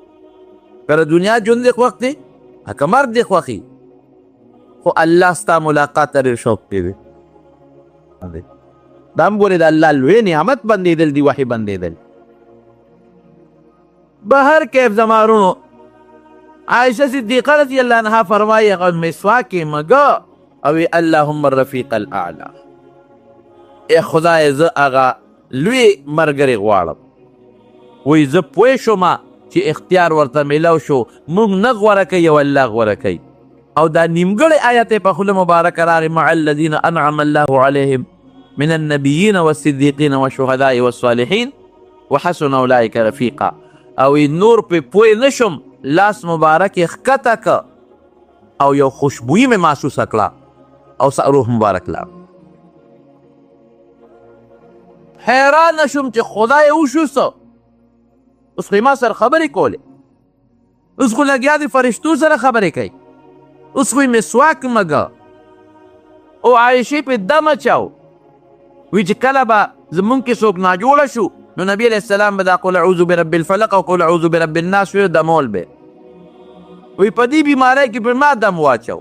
که د دنیا ژوند دې خوښ دی که مرګ دې خوښي، خو الله ستا ملاقات ته ډېر شوق دی. دا هم ګورې د الله لوی نعمت بندېدل دي، وحي بندېدل. به هر کیف زما وروڼو عایشه صدیقه رضی الله عنها فرمایي هغه مسواک یې مږه او اللهم الرفیق الاعلی. ای خدای زه هغه لوی ملګری غواړم. وایي زه پوه شومه چې اختیار ورته میلاو شو، موږ نه غوره کوي او الله غوره کوي. او دا نیمګړی آیت په خوله مبارکه راغی مع الذین انعم الله علیهم من النبیین والصدیقین والشهداء والصالحین وحسن اولئک رفیقا. او نور په پوه نشم لاس مبارک یې ښکته که او یو خوشبویي مې محسوسه کړه او روح مبارک لاړ. حیرانه شوم چې خدای وشو څه؟ اوس خو ما سره خبرې کولې، اوس خو لګیا دي فرشتو سره خبرې کوي، اوس خو یې مسواک مږه. او عایشې په دم اچاو وی چې کله به زمونږ کې څوک ناجوړه شو نو نبی علیه السلام به دا قل اعوذ برب الفلق او قل اعوذ برب الناس وی دمول به. وی په دې بیمارۍ کې پر ما دم واچو.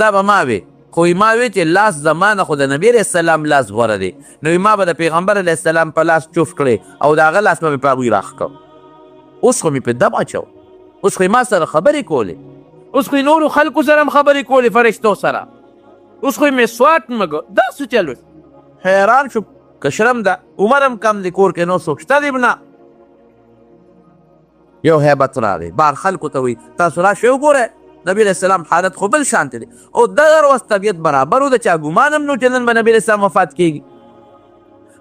دا به ما وی خو ما وی چې لاس زمانه خو د نبی علیه السلام لاس غوره دی، نو ما به د پیغمبر علیه السلام په لاس چوف کړی او د هغه لاس به مې په هغوی راښ کړ. اوس خو مې په دم اچو، اوس خو ما سره خبرې کولې، اوس خو نورو خلکو سره هم خبرې کولې فرشتو سره، اوس خو یې مسواک مږه. دا څه چل وی؟ حیران شو. کشرم ده عمر هم کم دی، کور کې نو څوک شته دی نه. یو هیبت راغی، بار خلکو ته وی تاسو راشئ وګورئ نبی علیه السلام حالت خو بل شانتې دی. او دغه ورځ طبیعت برابر و، د چا ګمان هم نو چې نن به نبی علیه السلام وفات کېږي.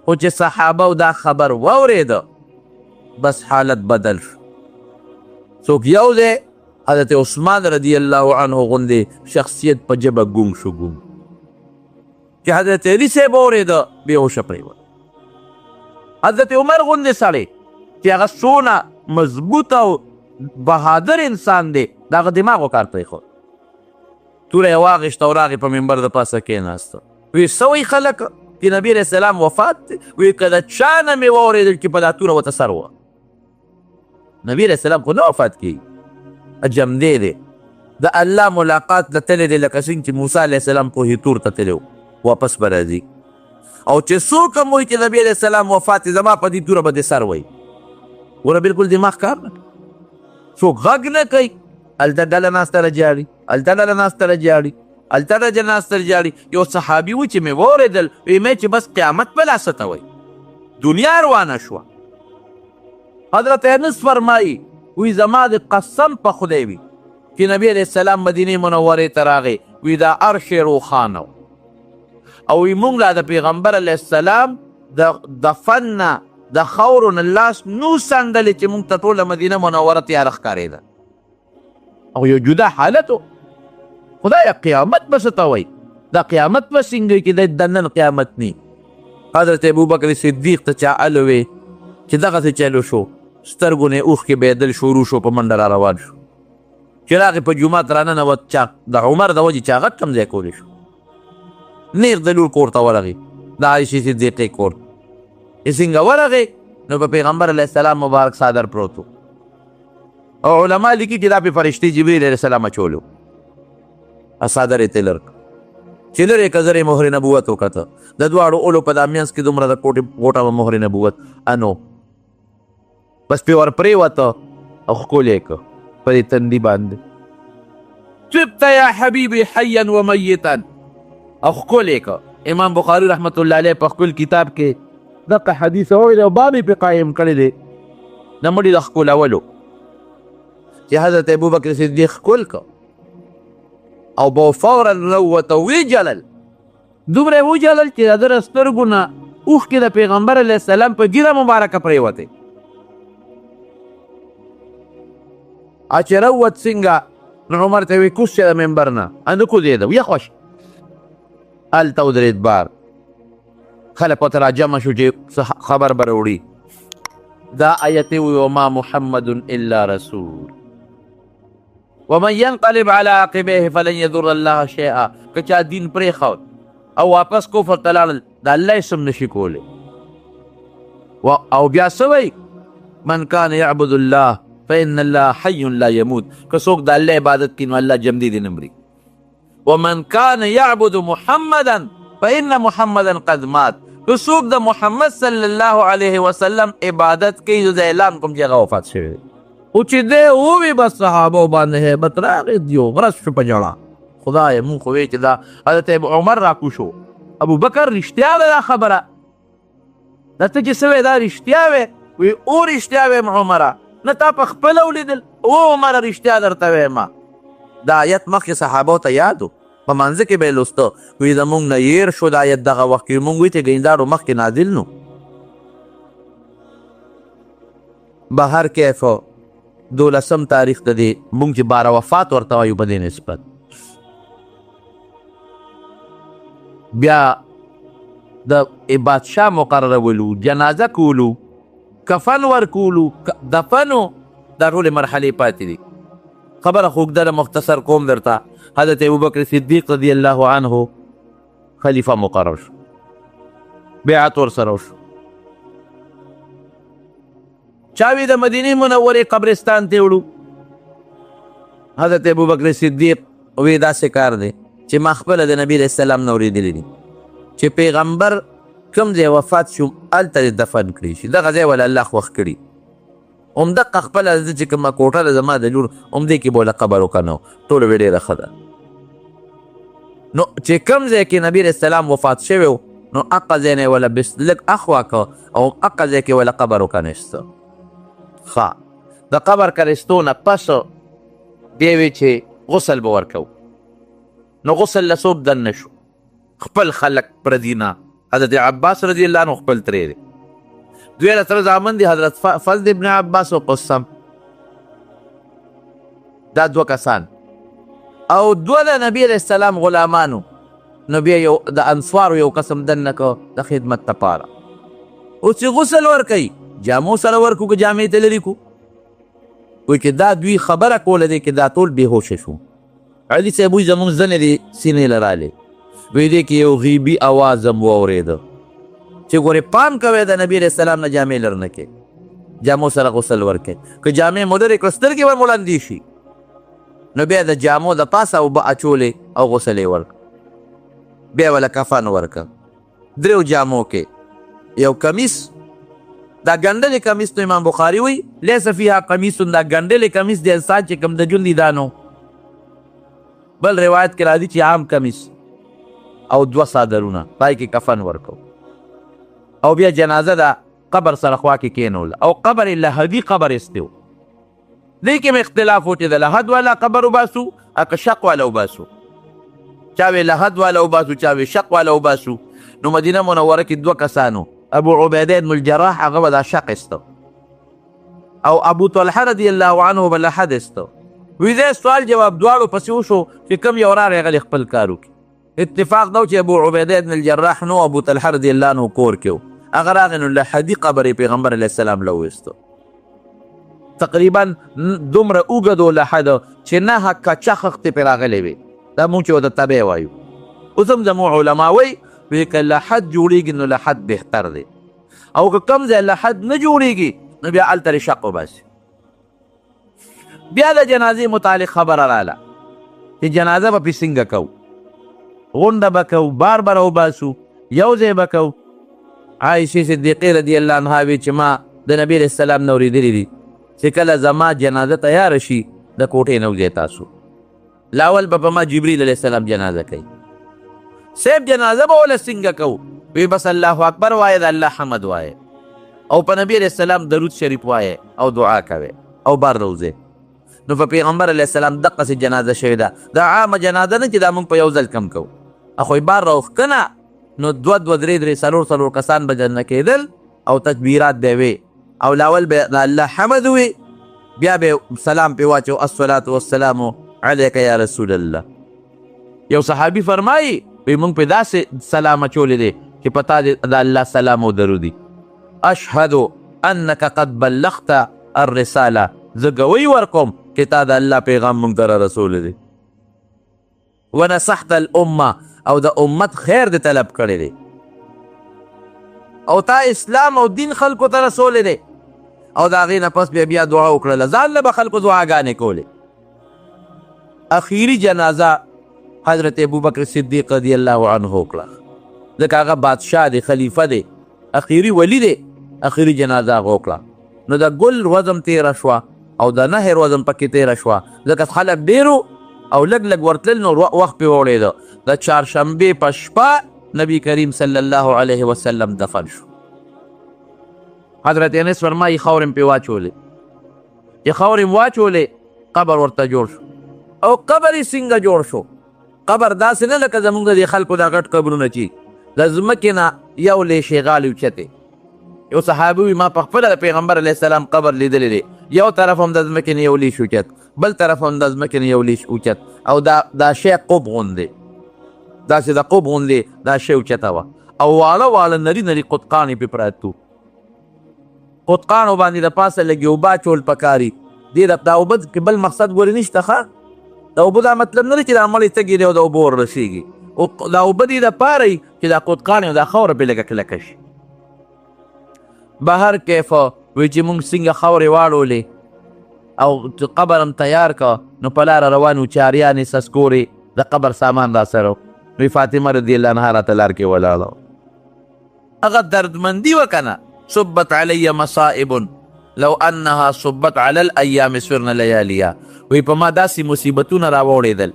خو چې صحابه دا خبر واورېده بس حالت بدل شو. څوک یو دی حضرت عثمان رضی الله عنه غوندې شخصیت په ژبه ګونګ شو ګونګ. چې حضرت علي صاحب واورېده بېهوشه پرېوت. حضرت عمر غوندې سړی چې هغه څونه مضبوط او بهادر انسان دی، د هغه دماغو کار پرېښود. توره یې واخېسته او راغې په منبر د پاسه کېناسته. وی څه وایي خلک چې نبي علیه السلام وفات دی؟ وی که د چا نه مې واورېدل چې په دا توره ورته سر وه. نبي علیه السلام خو نه وفات کېږي، جمدی دی. د الله ملاقات ته تللی دی لکه څنګه چې موسی علیه السلام کوهي تور ته تللی واپس به راځي او چې څوک هم وایي چې نبي علیه السلام وفات دی زما په دې توره به دې سر وایي وره بلکل دماغ کار نه څوک غږ نه کوي هلته ډله ناسته را جاړي هلته ډله ناسته را جاړي هلته ډله ناسته را جاړي یو صحابي و چې مې واورېدل ویې مې چې بس قیامت به لا څه ته وایي دنیا روانه شوه حضرت انس فرمایي وی زما د قسم په خدای وي چې نبی علیه السلام مدینې منورې ته راغی وی دا عرش روښانه او وی موږ لا د پیغمبر علیه السلام د دفن نه د خاورو نه لاس نو سندلې چې موږ ته ټوله مدینه منوره تیاره ښکارېده او یو جدا حالت و خدایه قیامت به څه ته وایي دا قیامت به څنګه کې د نن قیامت نی حضرت ابوبکر صدیق ته چا الوې چې دغسې چلو شو سترګو نه اوښکې بهېدل شروع شو په منډه را روان شو چې راغې په جومات راننوت چا د عمر د وجې چا غټ کم ځای کولی شو نیغ د لور کور ته ورغې د عایشې صدیقې کور چې څنګه ورغې نو په پیغمبر علیه السلام مبارک صادر پروت او علما لیکي چې دا پې فرشتې جبریل علیه السلام اچولو صادر یې ترې لر چې لرې که زر یې مهر نبوت وکته د دواړو اولو په دا منځ کې دومره د کوټه مهر نبوت انو بس پې ور پرېوته او ښکل یې که په دې تندي باندې طبت یا حبیبي حیا و میتا او ښکل یې که امام بخاري رحمت الله علیه په خپل کتاب کې دغه حدیث ویلی او باب یې پې قایم کړی دی د مړي د ښکلولو چې حضرت ابوبکر صدیق ښکل که او به فورا راووته ویجلل دومره یې وجلل چې د ده د سترګو نه اوښکې د پیغمبر علیه السلام په ږیره مبارکه پرېوتې چې راووت څنګه نو عمر ته وی کوز شه د ممبر نه نه کوزېده ویه خوش هلته ودرېد بار خلک ورته راجمع شو چې خبر به راوړي دا آیت وی وما محمد الا رسول ومن ينقلب على عقبيه فلن يضر الله شيئا که چا دین پرېښود او واپس کفر ته لاړل د الله اسم نشي کولی او بیا څه وایي من کان یعبد الله فإن الله حي لا يموت که څوک د الله عبادت کوي نو الله جمدي دې نه مري ومن کان یعبد محمدا فإن محمدا قد مات که څوک د محمد صلی الله علیه وسلم عبادت کوي زه اعلان کوم چې هغه وفات شوی دی او چې دی ووی بس صحابو باندې هیبت راغی دیو غرس شو په ژړا خدایه مونږ خو وی چې دا حضرت عمر راکوشو ابوبکر رښتیا ده دا خبره دا ته چې څه وی دا رښتیا وی وی او رښتیا ویم عمره نه تا په خپله ولیدل او عمره رښتیا درته ویمه دا آیت مخکې صحابو ته یاد و په منځه کې به یې لوسته وی زمونږ نه هیر شو دا آیت دغه وخت کې مونږ وی چې ګینداړو مخکې نازل نو به هر کیف 12 تاریخ ته دی مونږ چې باره وفات ورته وایو په دې نسبت بیا د بادشاه مقررولو جنازه کولو کفن ورکولو دفنو دا ټولې مرحلې پاتې دي خبره خو اوږده مختصر کوم درته حضرت ابوبکر صدیق رضی الله عنه خلیفه مقرر شو بیعت ورسره وشو چاوی د مدینې منورې قبرستان ته وړو حضرت ابوبکر صدیق وی داسې کار دی چې ما خپله د نبي علیه السلام نه اورېدلی دي چې پیغمبر کوم ځای وفات شو هلته دې دفن کړي شي دغه ځای ولا الله خوښ کړي همدقه خپله زه چې کومه کوټه ده زما د لور همدې کې به وله قبر وکنه ټوله وی ډېره ښه ده نو چې کوم ځای کې نبي علیه السلام وفات شوی نو هغه ځای نه یې وله لږ اخوا که او هغه ځای کې وله قبر وکنیسته د قبر کرستو نه پس بیا وی چې غسل به ورکو نو غسل له څوک دننه شو خپل خلک پردي نه حضرت عباس رضی الله عنه خپل ترې دی دوی له تره زامن دي حضرت فضل ابن عباس او قسم دا دوه کسان او دوه د نبي علیه السلام غلامانو نو بیا یو د انصارو یو قسم دننه که د خدمت دپاره او چې غسل ورکوي جامو سره ورکو که جامې ته لرې کو وایي چې دا دوی خبره کوله دی چې دا ټول بېهوشه شو علي صاحب وایي زموږ زنې دې سینې له رالې وایي دی کې یو غیبي اواز هم واورېده چې ګورې پام کوئ د نبي علیه السلام نه جامې لر نه کوې جامو سره غسل ورکوې که جامې مو لرې کړه سترګې ور مړندې شي نو بیا د جامو د پاسه اوبه اچولې او غسل یې ورکړ بیا وله کفن ورکړ دریو جامو کې یو کمیس دا ګنډلې کمیس نو امام بخاري وی لیس فیها قمیص دا ګنډلې کمیس د انسان چې کوم د جون دي دا نو بل روایت کې راځي چې عام کمیس او 2 څادرونه پای کې کفن ورکو او بیا جنازه دا قبر سره خوا کې کېنول او قبر لحدي قبر استو دې کې اختلاف و چې د لحد والا قبر وباسو که شق والا وباسو چا وی لحد والا وباسو چا وی شق والا وباسو نو مدینه منوره کې 2 کسانو ابو عبیده بن الجراح هغه به دا شق استو او ابو طلحه رضی الله عنه به لحد استو وی دې سوال جواب دواړو پسې وشو چې کوم یو راغی هغه خپل کار وکړي اتفاق دا چې ابو عبیده بن الجراح نو ابو طلحه رضی الله عنه کور کې هغه راغی نو لحدي قبر پیغمبر علیه السلام له وستو تقریبا دومره اوږد لحد چې نه حقه چخختې پرې راغلی وي دا مونږ چې ورته تبع وایو اوس هم زموږ علما وایي وی که لحد جوړېږي نو لحد بهتر دی او که کم ځای لحد نه جوړېږي نو بیا هلته شق وباسي بیا د جنازې متعلق خبره راله چې جنازه به پې څنګه کوو غونډه به کوو بار به راوباسو یو ځای به کوو عایشې صدیقې رضی الله عنها وی چې ما د نبي علیه السلام نه اورېدلي دي چې کله زما جنازه تیاره شي د کوټې نه وځئ تاسو لاول به په ما جبریل علیه السلام جنازه کوي سیب جنازه به وله څنګه کوو وی بس الله اکبر وایه د الله حمد وایه او په نبي علیه السلام درود شریف وایه او دعا کوي او بار روزه نو په پیغمبر علیه السلام دقسې جنازه شوې ده دا عامه جنازه نه چې دا موږ په یو ځل کم کوو اخوی بار راوښکنه نو 2 3 4 کسان به جنه کېدل او تکبیرات به وي او لاول به د الله حمد وي بیا به سلام پې واچو الصلاة والسلام علیک یا رسول الله یو صحابي فرمایي وی موږ پې داسې سلام اچولی دی چې په تا د الله سلام او درودي اشهد انک قد بلغت الرساله زه ګوی ورکوم چې تا د الله پیغام موږ ته را رسولی دی ونصحت الامه او د امت خیر د طلب کړی دی او تا اسلام او دین خلکو ته رسولی دی او د هغې نه پس بیا دعا وکړله ځان له به خلکو دعاګانې کولې اخیري جنازه حضرت ابوبکر صدیق رضی الله عنه وکړه ځکه هغه بادشاه دی خلیفه دی اخیري ولی دی اخیري جنازه هغه وکړه نو د ګل وزم تیره شوه او د نهر وزم پکې تیره شوه ځکه خلک ډېرو او لږ لږ ورتلل نو وخت پې وړېده د چهارشنبې په شپه نبی کریم صلی الله علیه وسلم دفن شو حضرت انس فرمایي خاورې پې واچولې چې خاورې واچولې قبر ورته جوړ شو او قبر یې څنګه جوړ شو قبر داسې نه لکه زموږ د دې خلکو دا غټ قبرونه چې د ځمکې نه یو لیشې غالي اوچتې یو صحابي وي ما پخپله د پیغمبر علیه السلام قبر لیدلی دی یو طرف هم د ځمکې نه یو لیش اوچت بل طرف هم د ځمکې نه یو لیش اوچت او دا شی قب غوندې داسې د قب غوندې دا شی اوچته وه او واړه واړه نري نري قطقانې پې پراته قطقانو باندې د پاسه لږې اوبه اچول پکاري دې دا اوبه کې بل مقصد ګورې نشته ښه د اوبه دا مطلب نه دی چې دا مړې تږې دی او د اوبه وررسېږي دا اوبه دې دپاره وي چې دا قطقان او دا خاوره پې لږه کلکه شي بهر کیفه وی چې موږ څنګه خاورې واړولې او قبر هم تیار که نو په لاره روان وو چاریانې سسکورې د قبر سامان را سره وی فاطمه رضی الله عنها راته لار کې ولاړه هغه دردمندي وه که نه صبت علی مصائب لو انها صبت علی الایام سرن لیالیا وی په ما داسې مصیبتونه را واوړېدل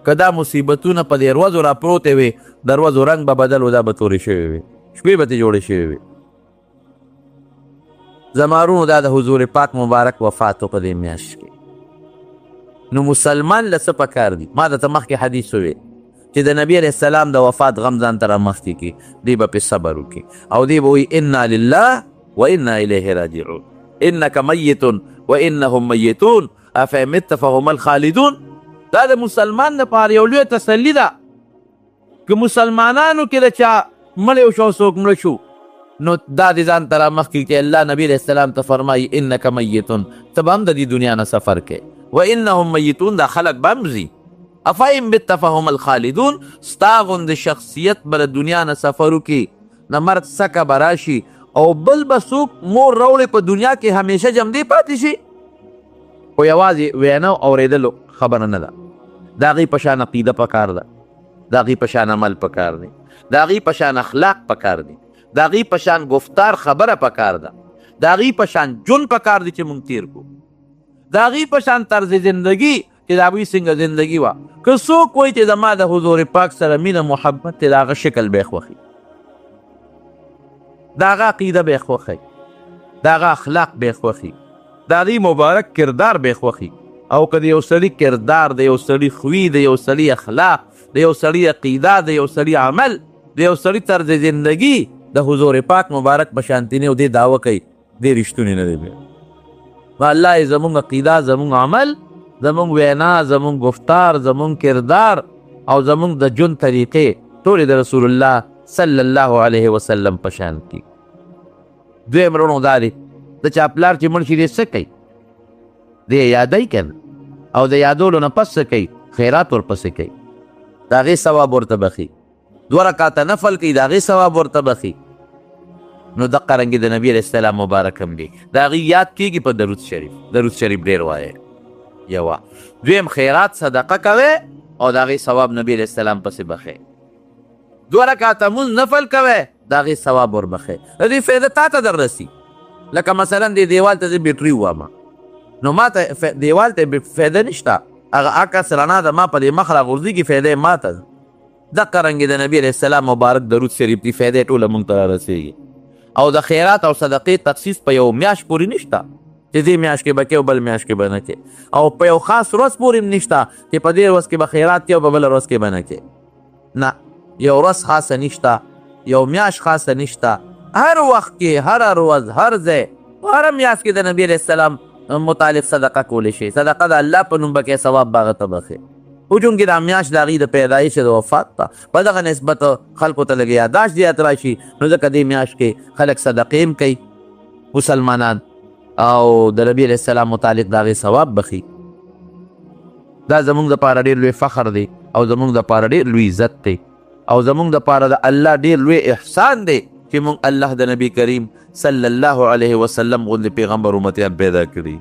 که دا مصیبتونه په دې ورځو را پروتې وې د ورځو رنګ به بدل و دا به تورې شوې وې شپې به ترې جوړې شوې وې زمارونو دا د حضور پاک مبارک وفاتو په دې میاشت کې نو مسلمان له څه پکار دي ما درته مخکې حدیث ووی چې د نبي علیه السلام د وفات غم ځان ته رامخکې کړي دی به پې صبر وکړي او دی به وایي انا لله و انا الیه راجعون انک میت و انهم میتون افمت فهم الخالدون دا د مسلمان لپاره یو لویه تسلي ده که مسلمانانو کې د چا مړی شو څوک مړه شو نو دا دې ځان ته رامخکې چې الله نبي علیه السلام ته فرمایي انک میتون ته به هم د دې دنیا نه سفر کوې و انهم میتون دا خلک به هم ځي افایم بت فهم الخالدون ستا غوندې شخصیت به د دنیا نه سفر وکړي د مرګ څکه به راشي او بل به څوک مور راوړې په دنیا کې همیشه جمدې پاتې شي خو یوازې وینا اورېدلو خبره نه ده. د هغې په شان عقیده پکار ده، د هغې په شان عمل پکار دی، د هغې په شان اخلاق پکار دی، د هغې په شان گفتار خبره پکار ده، د هغې په شان ژوند پکار دی چې مونږ تیر کړو، د هغې په شان طرز زندگی چې د هغوی څنګه زندگی وه. که څوک وایي چې زما د حضور پاک سره مینه محبت دی، د هغه شکل به یې خوښي، د هغه عقیده به یې خوښي، د هغه اخلاق به یې خوښي، د هغې مبارک کردار به یې خوښي. او که د یو سړي کردار، د یو سړي خوی، د یو سړي اخلاق، د یو سړي عقیده، د یو سړي عمل، د یو سړي طرز زندگی د حضور پاک مبارک په شانتي نه او دې دعوه کوي دې رښتونی نه دی بیا. الله یې زمونږ عقیده، زمونږ عمل، زمونږ وینا، زمونږ گفتار، زمونږ کردار او زمونږ د ژوند طریقې ټولې د رسول الله صلی الله علیه وسلم په شان کي. دویم رونو دا دی د چا پلار چې مړ شي دی څه کوي؟ دی یادوي که نه، او د یادولو نه پس څه کوي؟ خیرات ورپسې کوي، د هغې ثواب ورته بخي، 2 رکعته نفل کوي، د هغې ثواب ورته بخي. نو دقه رنګې د نبي علیه السلام مبارک هم دی، د هغې یاد کېږي په درود شریف. درود شریف ډېر وایه یوه. دویم خیرات صدقه کوئ او د هغې ثواب نبي علیه السلام پسې بخئ. 2 رکعته مونځ نفل کوئ، د هغې ثواب وربخئ. د دې فایده تا ته در رسي. لکه مثلا دې دیوال ته زه بیټري وواما، نو ما ته دیوال ته فایده نشته، هغه عکس رڼا د ما په دې مخ راغورځېږي، فایده یې ما ته ده. دقه رنګې د نبي علیه السلام مبارک درود شریف دی، فایده یې ټوله مونږ ته رارسېږي. او د خیرات او صدقې تخصیص په یو میاشت پورې نشته چې دې میاشت کې به کوې او بل میاشت کې به نه کوې، او په یو خاص ورځ پورې هم نشته چې په دې ورځ کې به خیرات کوې او په بله ورځ کې به نه کوې. نه، یو ورځ خاصه نشته، یو میاشت خاصه نشته، هر وخت کې، هر ورځ، هر ځای، هر میاشت کې د نبي علیه السلام متعلق صدقه کولی شي. صدقه د الله په نوم به کوې، ثواب به هغه ته بخې. خو چونکې دا میاشت د هغې د پیدایش د وفات ته په دغه نسبت خلکو ته لږ یاداشت زیات راشي، نو ځکه دې میاشت کې خلک صدقې هم کوي مسلمانان، او د نبي علیه السلام متعلق د هغې ثواب بخي. دا زمونږ دپاره ډېر لوی فخر دی او زمونږ دپاره ډېر لوی عزت دی او زمونږ دپاره د الله ډېر لوی احسان دی چې مونږ الله د نبی کریم صلی الله علیه وسلم غوندې پیغمبر امتیان پیدا کړي.